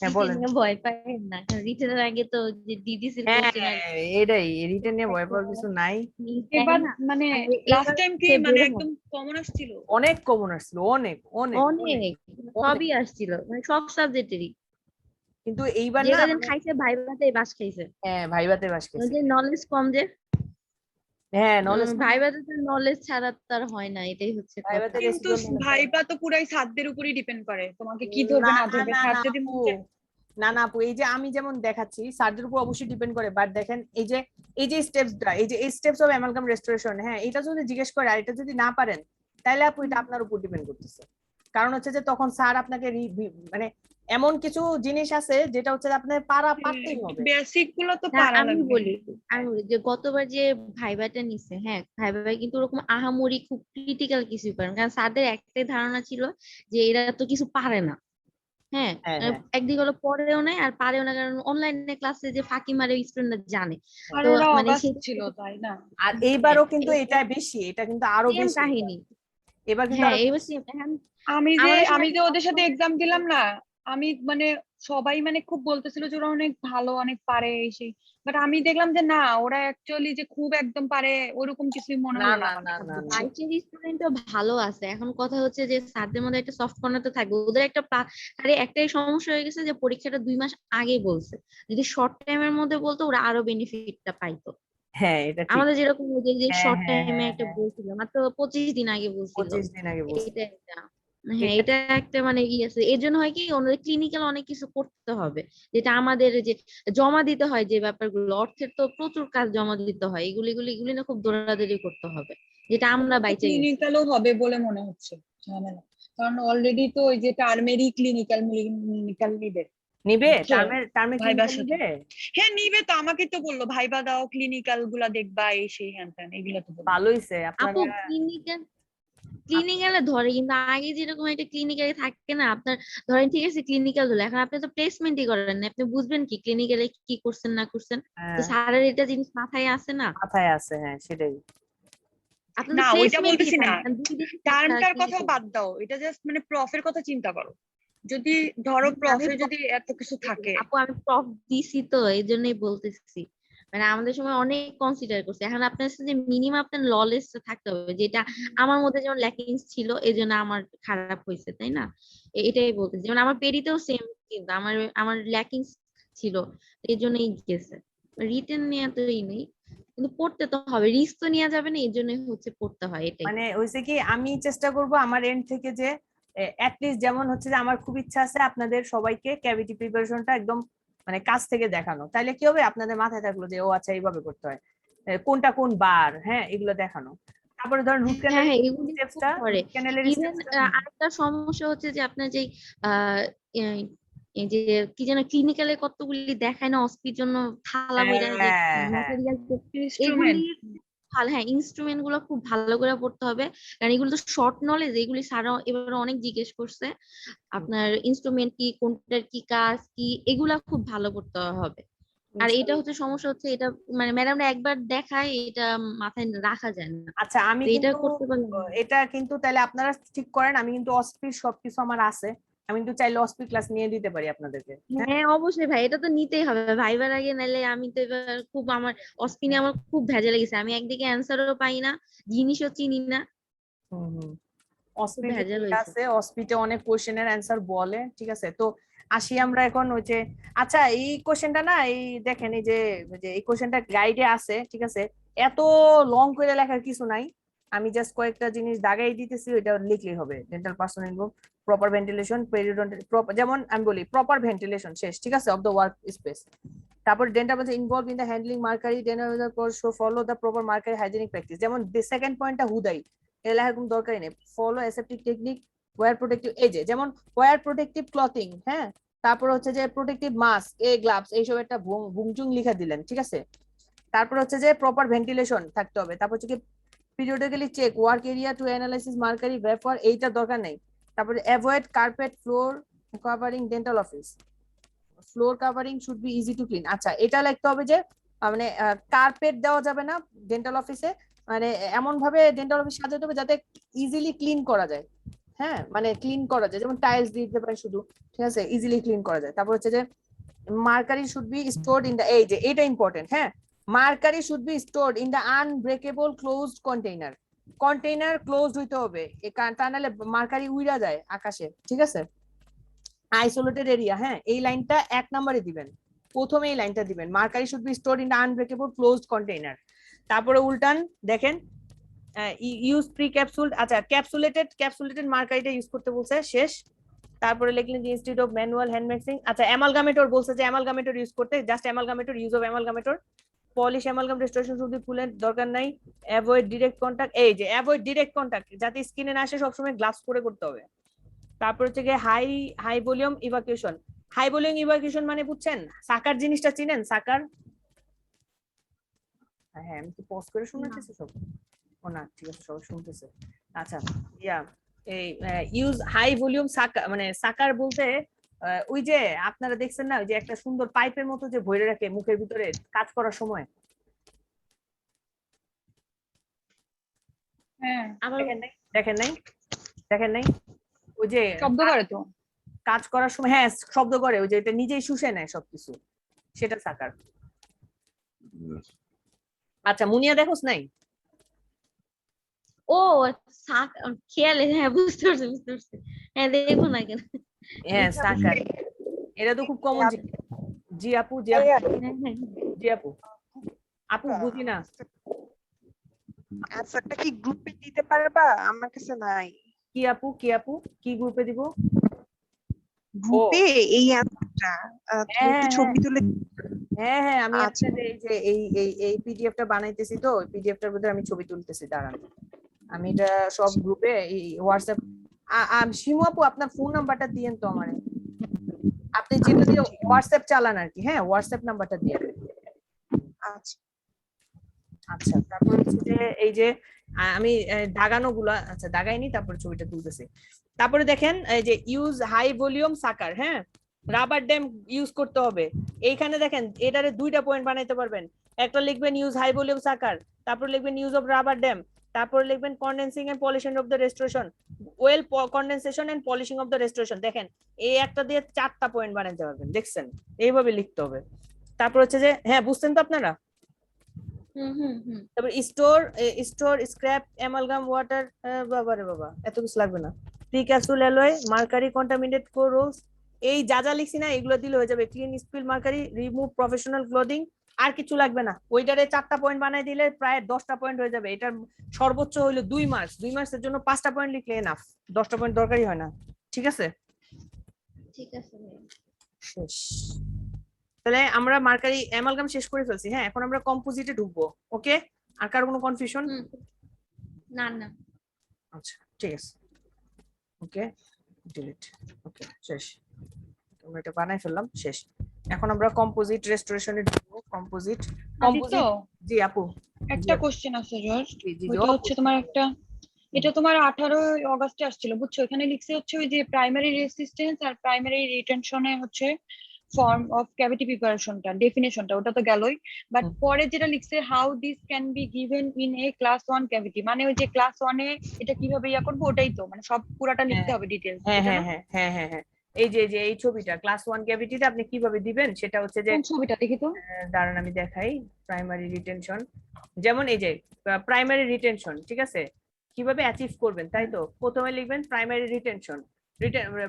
হ্যাঁ
রিটেন
বলেন।
নিয়ে ভয় পাইেন না, কারণ রিটেনের আগে তো যে ডিডিসির
হ্যাঁ
কোশ্চেন আর
এটাই, রিটেন নিয়ে ভয় পাওয়ার কিছু নাই।
এবার
না,
মানে
আর
লাস্ট
এবার
টাইম কি
সে
মানে
বের
একদম কমন আসছিল?
অনেক কমন আসছিল, অনেক অনেক অনেক
অনেক
অনেক।
সবই আসছিল, মানে সব সাবজেক্টেরই,
কিন্তু এইবার
যে
না
কজন
মানে
খাইছে ভাইভাতে বাস খাইছে।
হ্যাঁ ভাইবাতে বাস
ওই
গেছে।
যে নলেজ কম যে,
হ্যাঁ নলেজ,
ভাইভাতে তো নলেজ ছাড়া তার হয় না, এটাই হচ্ছে কথা।
ভাইবাতে
কিন্তু
রেসিডুয়াল নলেজ।
ভাইবা তো পুরাই ছাত্রদের উপরই ডিপেন্ড করে, তোমাকে কি ধরবে
না
না
না
ধরবে,
না
স্যার
না
যদি
আপু,
মন চায়।
না না আপু, এই যে আমি যেমন দেখাচ্ছি স্যারদের উপর অবশ্যই ডিপেন্ড করে, বাট দেখেন এই যে স্টেপসটা, এই যে এই স্টেপস অফ অ্যামালগাম রেস্টোরেশন, হ্যাঁ এটা যদি জিজ্ঞেস করে আর এটা যদি না পারেন, তাহলে আপু এটা আপনার উপর ডিপেন্ড করতেছে। কারণ হচ্ছে যে তখন স্যার আপনাকে মানে এমন কিছু জিনিস আছে যেটা হচ্ছে যে আপনার পারতেই হবে।
বেসিক গুলো তো
না
পারা
আমি
লাগবে।
বলি, যে গতবার যে ভাইভাটা নিছে, হ্যাঁ ভাইভাই কিন্তু ওরকম আহামরি খুব ক্রিটিক্যাল কিছু করেন, কারণ স্যারদের একটাই ধারণা ছিল যে এরা তো কিছু পারে না। হ্যাঁ,
হ্যাঁ হ্যাঁ
একদিক হলো পড়েও নাই আর পারেও না, কারণ অনলাইনে ক্লাসে যে ফাঁকি মারে স্টুডেন্টরা জানে।
আর
তো
ওরা
মানে
অগাস্ট
সেটা
ছিল তাই না?
আর এইবারও কিন্তু এটা বেশি, এটা কিন্তু আরো
সেম
বেশি
কাহিনী।
এবার কিন্তু
হ্যাঁ
আরো
এবার
বেশি।
এখন
আমি
আমাদের সময়
যে
একটা
ওদের সাথে এক্সাম দিলাম না, আমি মানে সবাই মানে খুব বলতেছিল যে ওরা অনেক ভালো অনেক পারে এই সেই, বাট আমি দেখলাম যে না, ওরা অ্যাকচুয়ালি যে খুব একদম পারে ওরকম কিছুই মনে
না
হলো না
না
আমার
না
কাছে
না না
বাইচের স্টুডেন্টও ভালো আছে। এখন কথা হচ্ছে যে স্যারদের মধ্যে একটা সফট কর্নার তো থাকবে, ওদের একটা আরে একটাই সমস্যা হয়ে গেছে যে পরীক্ষাটা 2 মাস আগে বলছে, যদি শর্ট টাইমের মধ্যে বলতো ওরা আরো বেনিফিটটা পাইতো।
হ্যাঁ এটা ঠিক।
আমাদের যেরকম ওই যে
হ্যাঁ
শর্ট
হ্যাঁ
টাইমে
হ্যাঁ
একটা
হ্যাঁ
বলছিল, মাত্র 25 দিন আগে বলছিল।
25 দিন আগে বলছি।
এটা একটা, হ্যাঁ
এটা
এটা একটা মানে ই আছে, এর জন্য হয় কি ওনাদের ক্লিনিক্যাল অনেক কিছু করতে হবে, যেটা আমাদের যে জমা দিতে হয়, যে ব্যাপারগুলো অর্থের তো প্রচুর কাজ জমা দিতে হয়, এগুলি না খুব দৌড়াদৌড়ি করতে হবে, যেটা আমরা বাইচে গেছি।
ক্লিনিক্যালও হবে বলে মনে হচ্ছে ঝামেলা, কারণ অলরেডি তো ওই যে টার্মেরই ক্লিনিক্যাল নিবে,
নিবে,
বুঝছো?
টার্মে
ভাইবার
ক্লিনিক্যাল
সাথে,
নিবে।
হ্যাঁ নিবে তো, আমাকে তো বললো ভাইবা দাও, ক্লিনিক্যাল গুলা দেখবা, এই সেই হ্যান ত্যান এগুলো তো বললো।
ভালো হইছে
আপু
আপনারা।
ক্লিনিক্যালে ধরে, কিন্তু আগে যেরকম একটা ক্লিনিক্যালে থাকে না আপনার, ধরেন ঠিক আছে ক্লিনিক্যাল ধরে, এখন আপনি তো প্লেসমেন্টই করেন না, আপনি বুঝবেন কি ক্লিনিক্যালে কি করছেন না করছেন? তো
হ্যাঁ
স্যারের এটা জিনিস মাথায় আছে না,
মাথায় আছে, হ্যাঁ সেটাই।
আপনি তো
না ওইটা
প্লেসমেন্টই
বলতেছি
পান
না,
না, 2 দিন
টার্মটার কথাও বাদ দাও, এটা জাস্ট মানে প্রফের কথা চিন্তা করো, যদি ধরো
আমি
প্রফে যদি এত কিছু থাকে।
আপু আমি প্রফ দিছি তো এই জন্যই বলতেছি, মানে আমাদের সময় অনেক কনসিডার করছে। এখন আপনার সাথে যে মিনিমাম আপনার নলেজ থাকতে হবে, যেটা আমার মধ্যে যেমন ল্যাকিংস ছিল এই জন্য আমার খারাপ হয়েছে, তাই না? এটাই বলতেছি, যেমন আমার পেরিতেও সেম, কিন্তু আমার আমার ল্যাকিংস ছিল, এই জন্যই গেছে। রিটেন নিয়ে তো নেই, কিন্তু পড়তে তো হবে, রিস্ক তো নেওয়া যাবে না, এই জন্যই হচ্ছে পড়তে হয় এটাই।
মানে হয়েছে কি আমি চেষ্টা করব আমার এন্ড থেকে যে লিস্ট, যেমন হচ্ছে যে আমার খুব ইচ্ছা আছে আপনাদের সবাইকে ক্যাভিটি প্রিপারেশনটা একদম মানে কাছ থেকে দেখানো, তাইলে কি হবে আপনাদের মাথায় থাকলো যে ও আচ্ছা এইভাবে করতে হয়, কোনটা কোন বার, হ্যাঁ এগুলো দেখানো। তারপরে ধরেন রুট
হ্যাঁ
ক্যানাল
হ্যাঁ এগুলি খুব
স্টেপসটা,
করে।
রুট ক্যানালের
ইভেন
স্টেপসটা।
আরেকটা সমস্যা হচ্ছে যে আপনার যে আহ এই যে কি যেন ক্লিনিক্যালে কতগুলি দেখায় না অস্পির জন্য থালা বইরা যে
হ্যাঁ হ্যাঁ
ম্যাটেরিয়াল, এগুলি
ইনস্ট্রুমেন্ট।
ভালো, হ্যাঁ ইনস্ট্রুমেন্ট গুলো খুব ভালো করে পড়তে হবে, কারণ এগুলো তো শর্ট নলেজ, এগুলি সারা এবার অনেক জিজ্ঞেস করছে। আপনার ইনস্ট্রুমেন্ট কি, কোনটার কি কাজ কি, এগুলা খুব ভালো করতে হবে। আর এটা
ইনশাল্লাহ।
হচ্ছে সমস্যা হচ্ছে, এটা মানে ম্যাডামরা একবার দেখায়, এটা মাথায় রাখা যায় না,
আচ্ছা আমি
তো এটা
কিন্তু
করতে পারলে
এটা কিন্তু তাহলে আপনারা ঠিক করেন, আমি কিন্তু অস্পির সবকিছু আমার আছে, আমি কিন্তু চাইলে অস্পি ক্লাস নিয়ে দিতে পারি আপনাদেরকে। হ্যাঁ
হ্যাঁ অবশ্যই ভাই, এটা তো নিতেই হবে ভাইবার আগে, নাইলে আমি তো এবার খুব আমার অস্পিনে আমার খুব ভেজা লেগেছে, আমি একদিকে অ্যান্সারও পাই না, জিনিসও চিনি না,
হুম হুম।
খুব
অস্পিড
ভেজাল হয়েছে।
আছে, অস্পিটে অনেক কোশ্চেনের অ্যান্সার বলে, ঠিক আছে। তো আসি আমরা এখন ওই যে, আচ্ছা এই কোশ্চেনটা না, এই দেখেন এই যে এই কোশ্চেনটা গাইডে আছে, ঠিক আছে, এত লং করে লেখার কিছু নাই, আমি জাস্ট কয়েকটা জিনিস দাগাই দিতেছি, ওইটা লিখলেই হবে। Dental person involve proper ventilation, periodontal যেমন আমি বলি প্রপার ভেন্টিলেশন শেষ, ঠিক আছে, অফ দ্য ওয়ার্ক স্পেস। তারপর ডেন্টাল বলছে involve in the handling mercury, dental follow the proper mercury hygienic practice, যেমন সেকেন্ড পয়েন্টটা হুদাই এটা লেখার কোনো দরকারই নেই। Follow aseptic technique, wear protective, এই যে যেমন ওয়্যার প্রোটেক্টিভ ক্লথিং, হ্যাঁ তারপর হচ্ছে যে প্রোটেক্টিভ মাস্ক, এ গ্লাভস, এইসব একটা বুংচুং লিখা দিলেন, ঠিক আছে। তারপর হচ্ছে যে প্রপার ভেন্টিলেশন থাকতে হবে, তারপর হচ্ছে কি periodically check work area to analysis mercury vapour, এইটা দরকার নেই। তারপরে avoid carpet floor covering dental office, floor covering should be easy to clean. আচ্ছা, এটা লিখতে হবে যে মানে কার্পেট দেওয়া যাবে না ডেন্টাল অফিসে, মানে এমন ভাবে ডেন্টাল অফিস সাজাতে হবে যাতে ইজিলি ক্লিন করা যায়। হ্যাঁ, মানে ক্লিন করা যায়, যেমন টাইলস দিয়ে দিতে পারে শুধু, ঠিক আছে, ইজিলি ক্লিন করা যায়। তারপর হচ্ছে যে mercury should be stored in the, এই যে এটা ইম্পর্টেন্ট, হ্যাঁ, mercury should be stored in the unbreakable closed container. Container closed হইতে হবে, তা নাহলে মার্কারি উইড়া যায় আকাশে, ঠিক আছে। আইসোলেটেড এরিয়া, হ্যাঁ, এই লাইনটা 1 নম্বরে দিবেন, প্রথমে এই লাইনটা দিবেন, mercury should be stored in the unbreakable closed container. তারপরে উল্টান দেখেন, ইউজ প্রি ক্যাপসুল, আচ্ছা ক্যাপসুলেটেড মার্কারিটা ইউজ করতে বলছে, শেষ। তারপরে লিখলেন যে institute of manual hand mixing, আচ্ছা অ্যামালগামেটর বলছে যে অ্যামালগামেটর ইউজ করতে, just amalgamator, use of amalgamator. Polish amalgam restoration শুধু ফুলের দরকার নাই। অ্যাভয়েড ডিরেক্ট কন্টাক্ট, এই যে অ্যাভয়েড ডিরেক্ট কন্টাক্ট, যাতে স্কিনে না আসে সবসময় গ্লাভস পরে করতে হবে। তারপর হচ্ছে গিয়ে high volume evacuation. High volume evacuation মানে বুঝছেন, সাকার জিনিসটা চিনেন, সাকার? হ্যাঁ, আমি তো পজ করে শুনতেছি সব। ও না, ঠিক আছে, সবাই শুনতেছে। আচ্ছা, ইয়া, এই ইউজ হাই ভলিউম সাকার, মানে সাকার বলতে ওই যে আপনারা দেখছেন না, ওই যে একটা সুন্দর পাইপের মতো যে ভরে রাখে মুখের ভিতরে কাজ করার সময়,
হ্যাঁ,
আবার
দেখেন নাই ওই যে
শব্দ করে তো।
কাজ করার সময়, হ্যাঁ শব্দ করে, ওই যে এটা নিজেই শুষে নেয় সবকিছু, সেটা সাকার। আচ্ছা, মুনিয়া দেখোস নাই?
ও খেয়ালে, হ্যাঁ বুঝতে পারছি, হ্যাঁ দেখো না কেন।
হ্যাঁ সাকার, এটা তো খুব কমন। জি আপু,
হ্যাঁ, হ্যাঁ।
জি আপু, আপু বুঝি না।
অ্যান্সারটা কি গ্রুপে দিতে পারবা? আমার কাছে নাই।
কি আপু কি গ্রুপে দিব?
গ্রুপে এই অ্যান্সারটা তুমি একটু ছবি তুলে।
হ্যাঁ, আমি
আচ্ছা।
আপনাদের এই যে এই পিডিএফটা বানাইতেছি, তো ওই পিডিএফটার মধ্যে আমি ছবি তুলতেছি, দাঁড়ান। আমি এটা সব গ্রুপে এই হোয়াটসঅ্যাপ, শিমু আপু আপনার ফোন নাম্বারটা দিয়েন তো আমারে, আপনি যেটা দিয়ে হোয়াটসঅ্যাপ চালান আর কি, হ্যাঁ হোয়াটসঅ্যাপ নাম্বারটা দিয়ে।
আচ্ছা,
আচ্ছা, তারপর হচ্ছে যে এই যে আমি দাগানো গুলা, আচ্ছা দাগাইনি, তারপর ছবিটা তুলতেছি। তারপরে দেখেন এই যে ইউজ হাই ভলিউম সাকার, হ্যাঁ, রাবার ড্যাম ইউজ করতে হবে। এইখানে দেখেন এটারে 2টা পয়েন্ট বানাইতে পারবেন, একটা লিখবেন ইউজ হাই ভলিউম সাকার, তারপর লিখবেন ইউজ অফ রাবার ড্যাম, তারপর লিখবেন condensing and polishing of the restoration, well condensation and polishing of the restoration. দেখেন এই একটা দিয়ে 4টা পয়েন্ট বানাইতে পারবেন, দেখছেন, এইভাবে লিখতে হবে। তারপর হচ্ছে যে, হ্যাঁ বুঝছেন তো আপনারা? তারপর স্টোর স্ক্র্যাপ অ্যামালগাম ওয়াটার, বাবা রে বাবা, এত কিছু লাগবে না। Pre capsule alloy, mercury contaminate corrodes, এই যা লিখছি না এগুলো দিলে হয়ে যাবে। Clean spill mercury, remove professional clothing, আর কিছু লাগবে না। ওইটারে 4টা পয়েন্ট বানাই দিলে প্রায় 10টা পয়েন্ট হয়ে যাবে। এটার সর্বোচ্চ হইলো 2 মার্কস, 2 মার্কসের জন্য 5টা পয়েন্ট লিখলে এনাফ, 10টা পয়েন্ট দরকারই হয় না। ঠিক আছে,
ঠিক আছে
শেষ। তাহলে আমরা মার্কারি অ্যামালগাম শেষ করে ফেলছি, হ্যাঁ, এখন আমরা কম্পোজিটে ঢুকবো। ওকে, আর কার কোনো কনফিউশন?
না না,
আচ্ছা ঠিক আছে, ওকে, ডিলিট, ওকে, শেষ। আমরা এটা বানাই ফেললাম, শেষ। এখন আমরা কম্পোজিট রেস্টোরেশনে ঢুকবো। কম্পোজিট, জি আপু,
একটা কোশ্চেন আছে জাস্ট,
জি
ওইটা হচ্ছে তোমার একটা, এটা তোমার 18 অগস্টে আসছিল, বুঝছো? এখানে লিখছে হচ্ছে ওই যে প্রাইমারি রেসিস্টেন্স আর প্রাইমারি রিটেনশনে হচ্ছে ফর্ম অফ ক্যাভিটি প্রিপারেশনটা, ডেফিনেশনটা ওটা তো গেলই, বাট পরে যেটা লিখছে how this can be given in a class 1 cavity, মানে ওই যে ক্লাস 1 এ এটা কিভাবে ইয়া করবো, ওটাই তো, মানে সব পুরাটা লিখতে হবে ডিটেইলস।
হ্যাঁ হ্যাঁ হ্যাঁ হ্যাঁ হ্যাঁ হ্যাঁ, এই যে এই ছবিটা ক্লাস 1 ক্যাভিটিটা আপনি কিভাবে দিবেন সেটা হচ্ছে যে,
কোন ছবিটা দেখি তো?
দাঁড়ান আমি দেখাই। প্রাইমারি রিটেনশন, যেমন এই যে প্রাইমারি রিটেনশন, ঠিক আছে, কিভাবে অ্যাচিভ করবেন, তাই তো প্রথমে লিখবেন প্রাইমারি রিটেনশন,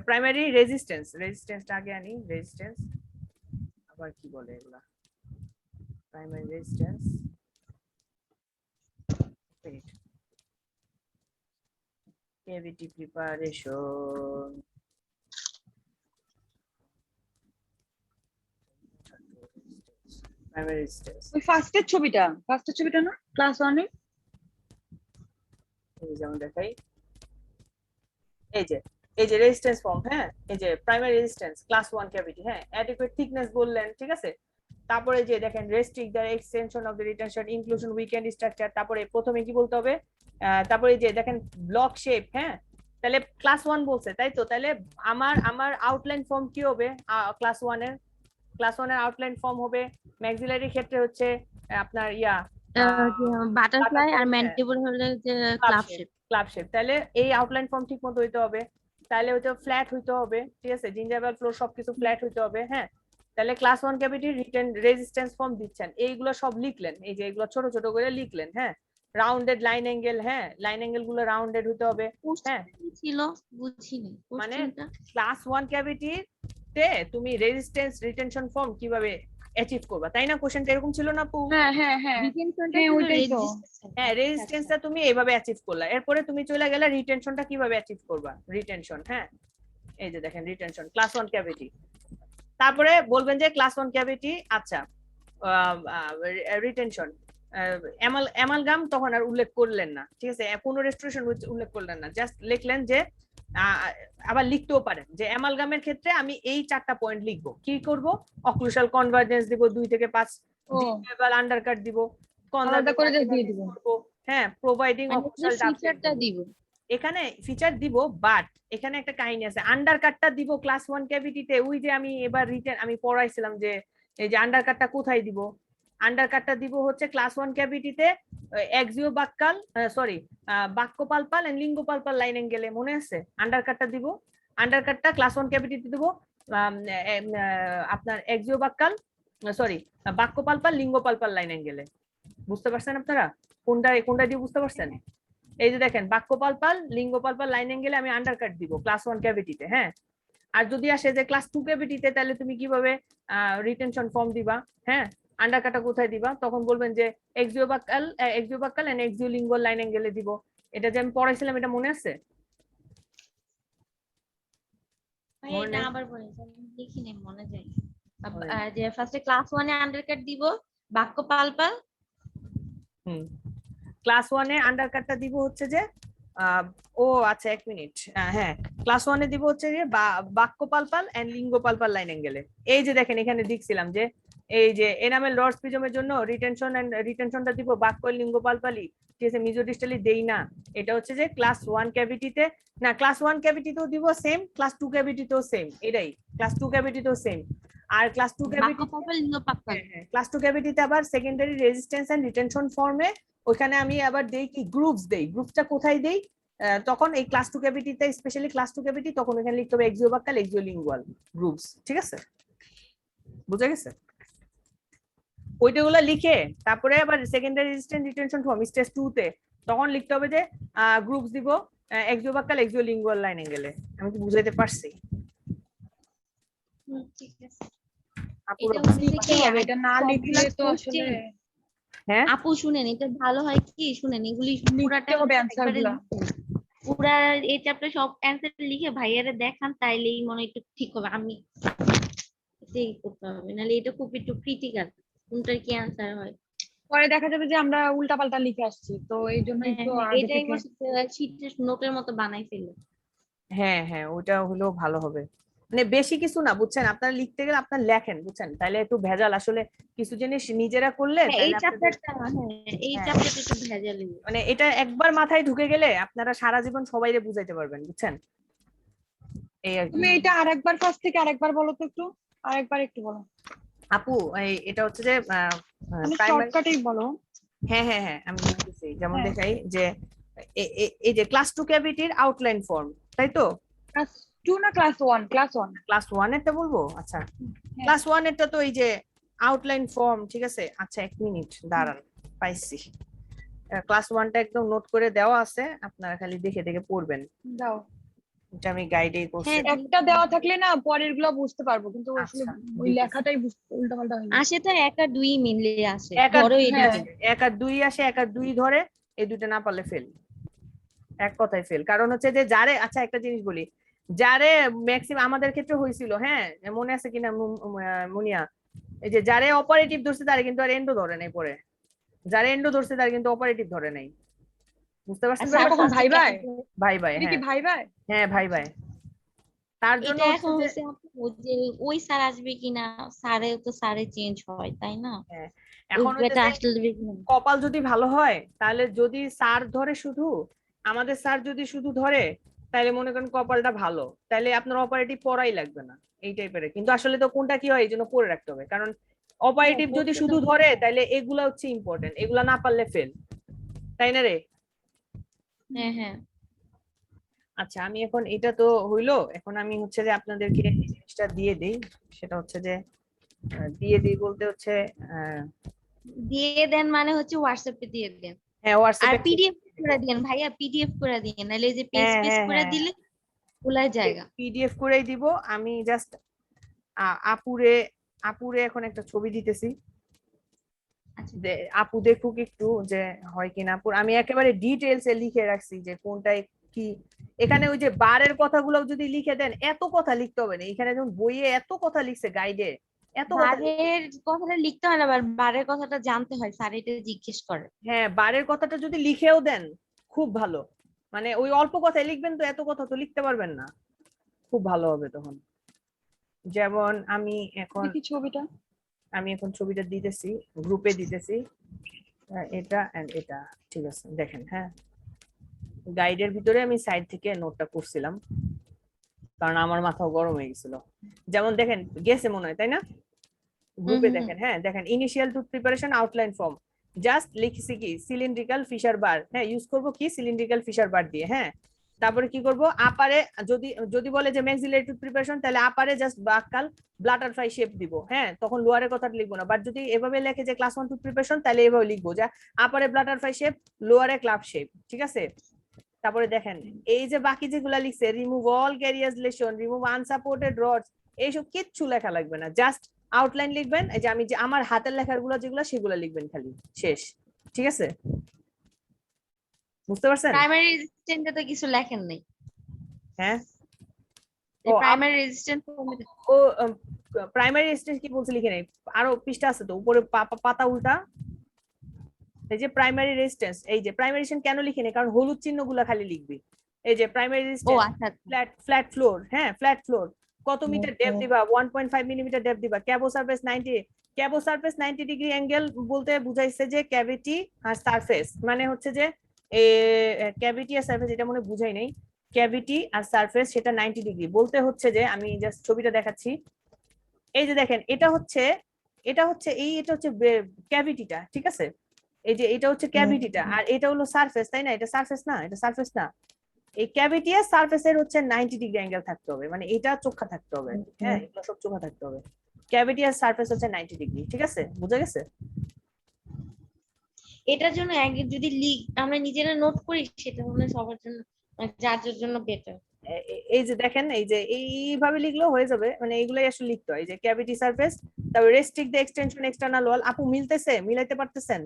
প্রাইমারি রেজিস্ট্যান্সটা আগে আনি, রেজিস্ট্যান্স আবার কি বলে এগুলা, primary resistance, cavity preparation, primary resistance,
ওই ফার্স্টের ছবিটা না ক্লাস 1 এর?
এই যেমন দেখাই, এই যে রেজিস্ট্যান্স ফর্ম, হ্যাঁ, এই যে প্রাইমারি রেজিস্ট্যান্স ক্লাস 1 ক্যাভিটি, হ্যাঁ, অ্যাডিকুয়েট থিকনেস বললেন, ঠিক আছে। তারপরে যে দেখেন restrict the extension of the retention inclusion weekend structure, তারপরে প্রথমে কি বলতে হবে, তারপরে যে দেখেন ব্লক শেপ, হ্যাঁ, তাহলে ক্লাস 1 বলছে, তাই তো, তাহলে আমার আউটলাইন ফর্ম কি হবে ক্লাস 1 এর? ক্লাস 1 এর আউটলাইন ফর্ম হবে, ম্যাক্সিলারি ক্ষেত্রে হচ্ছে আপনার ইয়া
বাটারফ্লাই আর
butterfly,
ম্যান্টিবল হলে যে
club
club
shape,
shape.
Club shape. তাহলে এই আউটলাইন ফর্ম ঠিক মতো হইতে হবে, তাহলে হয়তো ফ্ল্যাট হইতে হবে, ঠিক আছে, জিঞ্জারবাল ফ্লোর সবকিছু ফ্ল্যাট হইতে হবে। হ্যাঁ, তাহলে class 1 cavity retain resistance form দিচ্ছেন, এইগুলো সব লিখলেন, এই যে এগুলো ছোট ছোট করে লিখলেন। হ্যাঁ, রাউন্ডেড লাইন অ্যাঙ্গেল, হ্যাঁ লাইন অ্যাঙ্গেল গুলো রাউন্ডেড হতে হবে। হ্যাঁ,
কোশ্চেন ছিল বুঝিনি
মানে
কোশ্চেনটা।
ক্লাস 1 ক্যাভিটি তে তুমি রেজিস্ট্যান্স রিটেনশন ফর্ম কিভাবে অ্যাচিভ করবা, তাই না? কোশ্চেনটা এরকম ছিল না আপু?
হ্যাঁ হ্যাঁ হ্যাঁ
রিটেনশনটা
হ্যাঁ
ছিল
ওইটাই তো।
রেজিস্ট্যান্স।
হ্যাঁ, রেজিস্ট্যান্সটা তুমি এইভাবে অ্যাচিভ করলা, এরপরে তুমি চলে গেলে রিটেনশনটা কিভাবে অ্যাচিভ করবা, রিটেনশন। হ্যাঁ, এই যে দেখেন রিটেনশন ক্লাস 1 ক্যাভিটি। তারপরে বলবেন যে ক্লাস 1 ক্যাভিটি, আচ্ছা রিটেনশন অ্যামালগাম তখন আর উল্লেখ করলেন না, ঠিক আছে, কোনো রেস্টোরেশন উল্লেখ করলেন না, জাস্ট লিখলেন যে আবার লিখতেও পারেন যে অ্যামালগামের ক্ষেত্রে আমি এই 4টা পয়েন্ট লিখবো, কি করব, অক্লুশাল কনভার্জেন্স দিব 2 থেকে 5,
ও
ডিপলেবল আন্ডারকাট দিব,
আলাদা করে just দিয়ে দিব।
হ্যাঁ, প্রোভাইডিং অক্লুশাল
ফিচারটা দিব।
এখানে ফিচার দিব, বাট এখানে একটা কাহিনী আছে, আন্ডারকাটটা দিব ক্লাস 1 ক্যাভিটিতে। ওই যে আমি এবার রিটেন আমি পড়াইছিলাম যে এই যে আন্ডারকাটটা কোথায় দিব, আন্ডারকাটটা দিব হচ্ছে ক্লাস 1 ক্যাভিটিতে axio buccal sorry buccopulpal and linguopulpal line অ্যাঙ্গেলে, মনে আছে? আন্ডারকাটটা দিব, আন্ডারকাটটা ক্লাস 1 ক্যাভিটিতে দিব আপনার এক্সিও বাক্কাল সরি বাক্যপালপাল লিঙ্গপালপাল লাইন অ্যাঙ্গেলে। বুঝতে পারছেন আপনারা কোনটা কোনটা দিয়ে বুঝতে পারছেন? এই যে দেখেন বাক্যপালপাল লিঙ্গপালপাল লাইন অ্যাঙ্গেলে আমি আন্ডারকাট দিব ক্লাস 1 ক্যাভিটিতে। হ্যাঁ, আর যদি আসে যে ক্লাস 2 ক্যাভিটিতে, তাহলে তুমি কিভাবে রিটেনশন ফর্ম দিবা? হ্যাঁ, আন্ডারকাটটা কোথায় দিবা? তখন বলবেন যে axio buccal and axio lingual line অ্যাঙ্গেলে দিব। এটা যে আমি পড়াইছিলাম, এটা মনে আছে?
ভাই
মনে
এটা
নেই?
আবার বলেন, দেখি নাই মনে যায়।
মনে
যে ফার্স্টে ক্লাস 1 এ আন্ডারকাট দিব, বাক্য পালপাল।
হুম, ক্লাস 1 এ আন্ডারকাটটা দিব হচ্ছে যে ও আচ্ছা 1 মিনিট, হ্যাঁ ক্লাস 1 এ দিব হচ্ছে যে বাক্যপালপাল এন্ড লিঙ্গপালপাল লাইন অ্যাঙ্গেলে। এই যে দেখেন এখানে দেখছিলাম যে এই যে এনামেল রডস প্রিজমের জন্য রিটেনশনটা দিব বাক্য লিঙ্গপালপালি, ঠিক আছে, মিজোডিস্টালি দেই না। এটা হচ্ছে যে ক্লাস 1 ক্যাভিটিতে, না ক্লাস 1 ক্যাভিটিতেও দিব সেম, ক্লাস 2 ক্যাভিটিতেও সেম, এটাই ক্লাস 2 ক্যাভিটিতেও সেম। আর ক্লাস 2
বাক্য
ক্যাভিটি
পালপাল লিঙ্গ পাক্কাল।
ক্লাস 2 ক্যাভিটিতে আবার সেকেন্ডারি রেজিস্ট্যান্স এন্ড রিটেনশন ফর্মে ওখানে আমি আবার দেই কি গ্রুপস দেই। গ্রুপসটা কোথায় দেই? তখন এই ক্লাস 2 ক্যাভিটিতে, স্পেশালি ক্লাস 2 ক্যাভিটি, তখন এখানে লিখতে হবে এক্সিও বাক্কাল এক্সিও লিঙ্গুয়াল গ্রুপস, ঠিক আছে, বুঝা গেছে? ওইটাগুলো লিখে তারপরে আবার secondary resistance retention form stage 2 তে তখন লিখতে হবে যে গ্রুপস দিব এক্সিও বাক্কাল এক্সিও লিঙ্গুয়াল লাইন অ্যাঙ্গেলে। আমি কি বুঝাইতে পারছি?
ঠিক আছে।
আপুরা
এটা হচ্ছে
লিখতে
কি
হবে, এটা না লিখলে তো
complex
আসলে
question? হ্যাঁ,
আপু শুনেন, এটা ভালো হয় কি, শুনেন এগুলি পুরাটা
লিখতে হবে অ্যান্সার
একবারে
গুলা।
পুরা এই চ্যাপ্টার সব অ্যান্সার লিখে ভাইয়ারে দেখান, তাইলেই মনে হয় একটু ঠিক হবে। আমি এটাই করতে হবে, নাহলে এটা খুব একটু ক্রিটিক্যাল, কোনটার কি অ্যান্সার হয়।
পরে দেখা যাবে যে আমরা উল্টাপাল্টা লিখে আসছি, তো এই জন্যই তো আগে
এটাই
থেকে
শীটের নোটের মতো বানাই ফেলে।
হ্যাঁ হ্যাঁ ওটা হলেও ভালো হবে। মানে বেশি কিছু না, বুঝছেন, আপনারা লিখতে গেলে আপনার লেখেন, বুঝছেন, তাহলে একটু ভেজাল আসলে কিছু জিনিস নিজেরা করলে
এই
তাহলে আপনাদের
চ্যাপ্টারটা, হ্যাঁ এই
হ্যাঁ।
চ্যাপ্টারটা একটু ভেজালি।
মানে এটা একবার মাথায় ঢুকে গেলে আপনারা সারা জীবন সবাইরে বুঝাইতে পারবেন, বুঝছেন, এই আর কি।
তুমি এটা আরেকবার ফার্স্ট থেকে আরেকবার বলো তো, একটু আরেকবার একটু বলো।
আপু এটা হচ্ছে যে
মানে
প্রাইমারি,
শর্টকাটেই বলো।
হ্যাঁ হ্যাঁ হ্যাঁ আমি বলতেছি, যেমন
হ্যাঁ।
দেখাই যে এই যে ক্লাস 2 ক্যাভিটির আউটলাইন ফর্ম, তাই তো?
ক্লাস 2 না ক্লাস 1? ক্লাস 1।
ক্লাস 1 এরটা বলবো, আচ্ছা
হ্যাঁ।
ক্লাস 1 এরটা তো এই যে আউটলাইন ফর্ম, ঠিক আছে, আচ্ছা 1 মিনিট দাঁড়ান, পাইছি। ক্লাস 1টা একদম নোট করে দেওয়া আছে, আপনারা খালি দেখে দেখে পড়বেন,
দাও।
এটা আমি গাইডেই করছি।
হ্যাঁ,
একটা দেওয়া থাকলে না পরের গুলো বুঝতে পারবো, কিন্তু আসলে
আচ্ছা,
ওই
দিতেছি।
লেখাটাই উল্টাপাল্টা হয়ে যায়।
আসে তো 1 আর 2 মিলে আসে,
এক আর
ধরো
দুই,
এদিকে।
হ্যাঁ, 1 আর 2 আসে, 1 আর 2 ধরে, এই দুটো না পারলে ফেল, এক কথায় ফেল। কারণ হচ্ছে যে যারে, আচ্ছা একটা জিনিস বলি, যারে ম্যাক্সিমাম আমাদের ক্ষেত্রে হয়েছিল, হ্যাঁ মনে আছে কিনা মুনিয়া, এই যে যারে অপারেটিভ ধরছে তারে কিন্তু আর এন্ডো ধরে নাই পরে, যারে এন্ডো ধরছে তার কিন্তু অপারেটিভ ধরে নাই, বুঝতে পারছেন?
আচ্ছা,
কখন ভাই ভাই?
ভাই ভাই,
এটা কি
হ্যাঁ
ভাই ভাই?
হ্যাঁ ভাই ভাই, তার জন্য
এটা
হচ্ছে
এখন
যে
হচ্ছে আপু যে ওই স্যার আসবে কিনা, স্যারেও তো স্যারে চেঞ্জ হয় তাই না,
হ্যাঁ,
ওই
এখন হচ্ছে
ব্যাটা
যে
আসলে কিনা।
কপাল যদি ভালো হয় তাহলে যদি স্যার ধরে শুধু, আমাদের স্যার যদি শুধু ধরে তাইলে মনে করেন কপালটা ভালো, তাইলে আপনার অপারেটিভ পড়াই লাগবে না এই টাইপের। কিন্তু আসলে তো কোনটা কি হয় এই জন্য পড়ে রাখতে হবে, কারণ অপারেটিভ যদি শুধু ধরে তাইলে এগুলা হচ্ছে ইম্পর্টেন্ট, এগুলা না পারলে ফেল, তাই না রে?
হ্যাঁ হ্যাঁ
আচ্ছা আমি এখন এটা তো হইলো, এখন আমি হচ্ছে যে আপনাদেরকে এই জিনিসটা দিয়ে দেই, সেটা হচ্ছে যে দিয়ে দিই বলতে হচ্ছে
দিয়ে দেন মানে হচ্ছে হোয়াটসঅ্যাপে দিয়ে দেন।
হ্যাঁ
আর
হোয়াটসঅ্যাপে
পিডিএফ করে দিন ভাইয়া, পিডিএফ করে দিন, নাহলে এই যে পেজ
হ্যাঁ
পেজ
হ্যাঁ
করে
হ্যাঁ
দিলে ভুলাই জায়গা।
পিডিএফ করেই দিব আমি। জাস্ট আপুরে আপুরে এখন একটা ছবি দিতেছি,
আচ্ছা
যে আপু দেখুক একটু যে হয় কিনা। আপুর আমি একেবারে ডিটেলস এ লিখে রাখছি যে কোনটায় কি। এখানে ওই যে বারের কথাগুলো যদি লিখে দেন, এত কথা লিখতে হবে না এখানে, যেমন বইয়ে এত কথা লিখছে, গাইডে এত কথা
বারের কথাটা লিখতে হয় না, বারের কথাটা জানতে হয়, স্যার এটা জিজ্ঞেস করে।
হ্যাঁ বারের কথাটা যদি লিখেও দেন খুব ভালো, মানে ওই অল্প কথায় লিখবেন তো, এত কথা তো লিখতে পারবেন না, খুব ভালো হবে তখন। যেমন আমি এখন
দেখি ছবিটা।
ছবিটা দিতেছি, গ্রুপে দিতেছি, এটা এন্ড এটা, ঠিক আছে দেখেন। হ্যাঁ গাইডের ভিতরে আমি সাইড থেকে নোটটা করছিলাম, কারণ আমার মাথাও গরম হয়ে গেছিল। যেমন দেখেন গেছে মনে হয়, তাই না? গ্রুপে
হুম।
দেখেন, হ্যাঁ দেখেন initial tooth preparation outline form, just লিখছি কি সিলিন্ড্রিক্যাল ফিশার বার, হ্যাঁ ইউজ করব কি সিলিন্ড্রিক্যাল ফিশার বার দিয়ে। হ্যাঁ তারপরে কি করব, আপারে যদি যদি বলে যে ম্যাক্সিলারি টুথ প্রিপারেশন, তাহলে আপারে জাস্ট বাক্কাল ব্লাটারফ্লাই শেপ দিব, হ্যাঁ তখন লোয়ারের কথাটা লিখবো না। বাট যদি এভাবে লেখে যে ক্লাস 1 টুথ প্রিপারেশন, তাহলে এভাবে লিখবো যে আপারে ব্লাটারফ্লাই শেপ, লোয়ারে ক্লাব শেপ, ঠিক আছে? তারপরে দেখেন এই যে বাকি যেগুলা লিখছে, remove all carious lesion, remove unsupported rods, এইসব কিচ্ছু লেখা লাগবে না, জাস্ট আউটলাইন লিখবেন। এই যে আমি যে আমার হাতের লেখার গুলো যেগুলো সেগুলো লিখবেন খালি, শেষ। ঠিক আছে, বুঝতে পারছেন?
প্রাইমারি রেজিস্ট্যান্টে তো কিছু লেখেন নাই।
হ্যাঁ
এই
ও
প্রাইমারি রেজিস্ট্যান্ট
ও প্রাইমারি স্টেজ কি বলছে লিখে নেই, আরো পৃষ্ঠা আছে তো উপরে, পাতা উল্টা। এই যে প্রাইমারি রেজিস্ট্যান্স, এই যে প্রাইমারি রেজিস্ট্যান্স কেন লিখে নেই, কারণ হলুদ চিহ্নগুলো খালি লিখবি। এই যে প্রাইমারি
ও
রেজিস্ট্যান্স
আচ্ছা আচ্ছা।
ফ্ল্যাট ফ্লোর, হ্যাঁ ফ্ল্যাট ফ্লোর, কত মিটার ডেপথ দিবা, 1.5 মিলিমিটার ডেপথ দিবা। ক্যাবো সারফেস 90, ক্যাবো সারফেস 90 ডিগ্রি অ্যাঙ্গেল বলতে বুঝাইছে যে ক্যাভিটি আর সারফেস, মানে হচ্ছে যে ক্যাভিটি আর সারফেস, এটা মনে বুঝাই নাই। ক্যাভিটি আর সারফেস সেটা 90 ডিগ্রি বলতে হচ্ছে যে, আমি জাস্ট ছবিটা দেখাচ্ছি। এই যে দেখেন এটা হচ্ছে এটা হচ্ছে ক্যাভিটিটা, ঠিক আছে? এই যে এটা হচ্ছে ক্যাভিটিটা, আর এটা হলো সারফেস, তাই না? এটা সারফেস না, এটা সারফেস না। এই ক্যাভিটি আর সারফেসের হচ্ছে 90 ডিগ্রি অ্যাঙ্গেল থাকতে হবে, মানে এটা চোখা থাকতে হবে। হ্যাঁ এগুলো সব চোখা থাকতে হবে। ক্যাভিটি আর সারফেস হচ্ছে 90 ডিগ্রি, ঠিক আছে? বুঝা গেছে?
এটার জন্য যদি আমরা নিজেরা নোট করি, সেটা মনে হয় সবার জন্য, মানে যার যার জন্য বেটার।
এই যে দেখেন, এই যে এইভাবে লিখলেও হয়ে যাবে, মানে এগুলাই আসলে লিখতে হয়। এই যে ক্যাভিটি সারফেস, তারপর রেস্ট্রিক্ট দ্য এক্সটেনশন এক্সটার্নাল ওয়াল। আপু মিলতেছে, মিলাইতে পারতেছেন?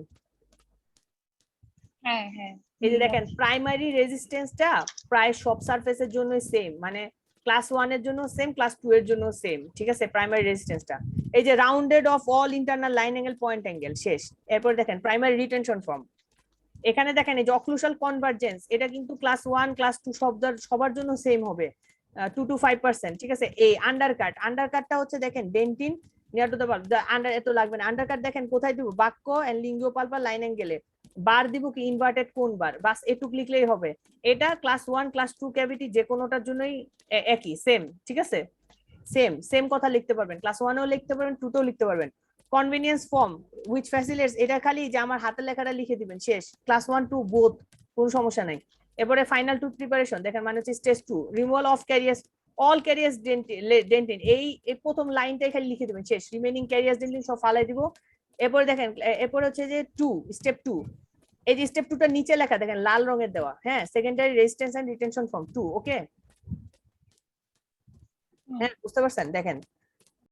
হ্যাঁ হ্যাঁ
এই যে দেখেন প্রাইমারি রেজিস্ট্যান্সটা প্রায় সব সারফেসের জন্য সেম, মানে ক্লাস 1 এর জন্য সেম, ক্লাস 2 এর জন্য সেম, ঠিক আছে? প্রাইমারি রেজিস্ট্যান্সটা এই যে rounded of all internal line angle point angle, শেষ। এরপর দেখেন প্রাইমারি রিটেনশন ফর্ম, এখানে দেখেন এই যে অক্লুশাল কনভার্জেন্স, এটা কিন্তু ক্লাস 1 ক্লাস 2 সবার জন্য সেম হবে, 2 to 5%, ঠিক আছে? এই আন্ডারকাটটা হচ্ছে দেখেন dentine near to the under, এত লাগবে না। আন্ডারকাট দেখেন কোথায় দিব, বাক্য এন্ড লিঙ্গিও পালপার লাইন অ্যাঙ্গেলে। বার দিব কি ইনভার্টেড কোন বার, বাস এটুক লিখলেই হবে। এটা ক্লাস 1 ক্লাস 2 ক্যাভিটি যে কোনোটার জন্যই একই সেম, ঠিক আছে? সেম কথা লিখতে পারবেন, ক্লাস 1 এও লিখতে পারবেন, 2 তেও লিখতে পারবেন। কনভিনিয়েন্স ফর্ম উইচ ফ্যাসিলিটেটস, এটা খালি যে আমার হাতের লেখাটা লিখে দিবেন, শেষ। ক্লাস 1 2 বোথ, কোনো সমস্যা নাই। এবারে ফাইনাল টুথ প্রিপারেশন দেখেন, মানে হচ্ছে stage 2, removal of carious all carious dentin, এই প্রথম লাইনটাই খালি লিখে দিবেন, শেষ। রিমেইনিং ক্যারিয়াস ডেন্টিন সব ফালাই দিব। এরপরে দেখেন, এরপরে হচ্ছে যে স্টেপ 2, এই যে স্টেপ 2টা নিচে লেখা দেখেন লাল রঙের দেওয়া, হ্যাঁ secondary resistance and retention form 2, okay? হ্যাঁ বুঝতে পারছেন? দেখেন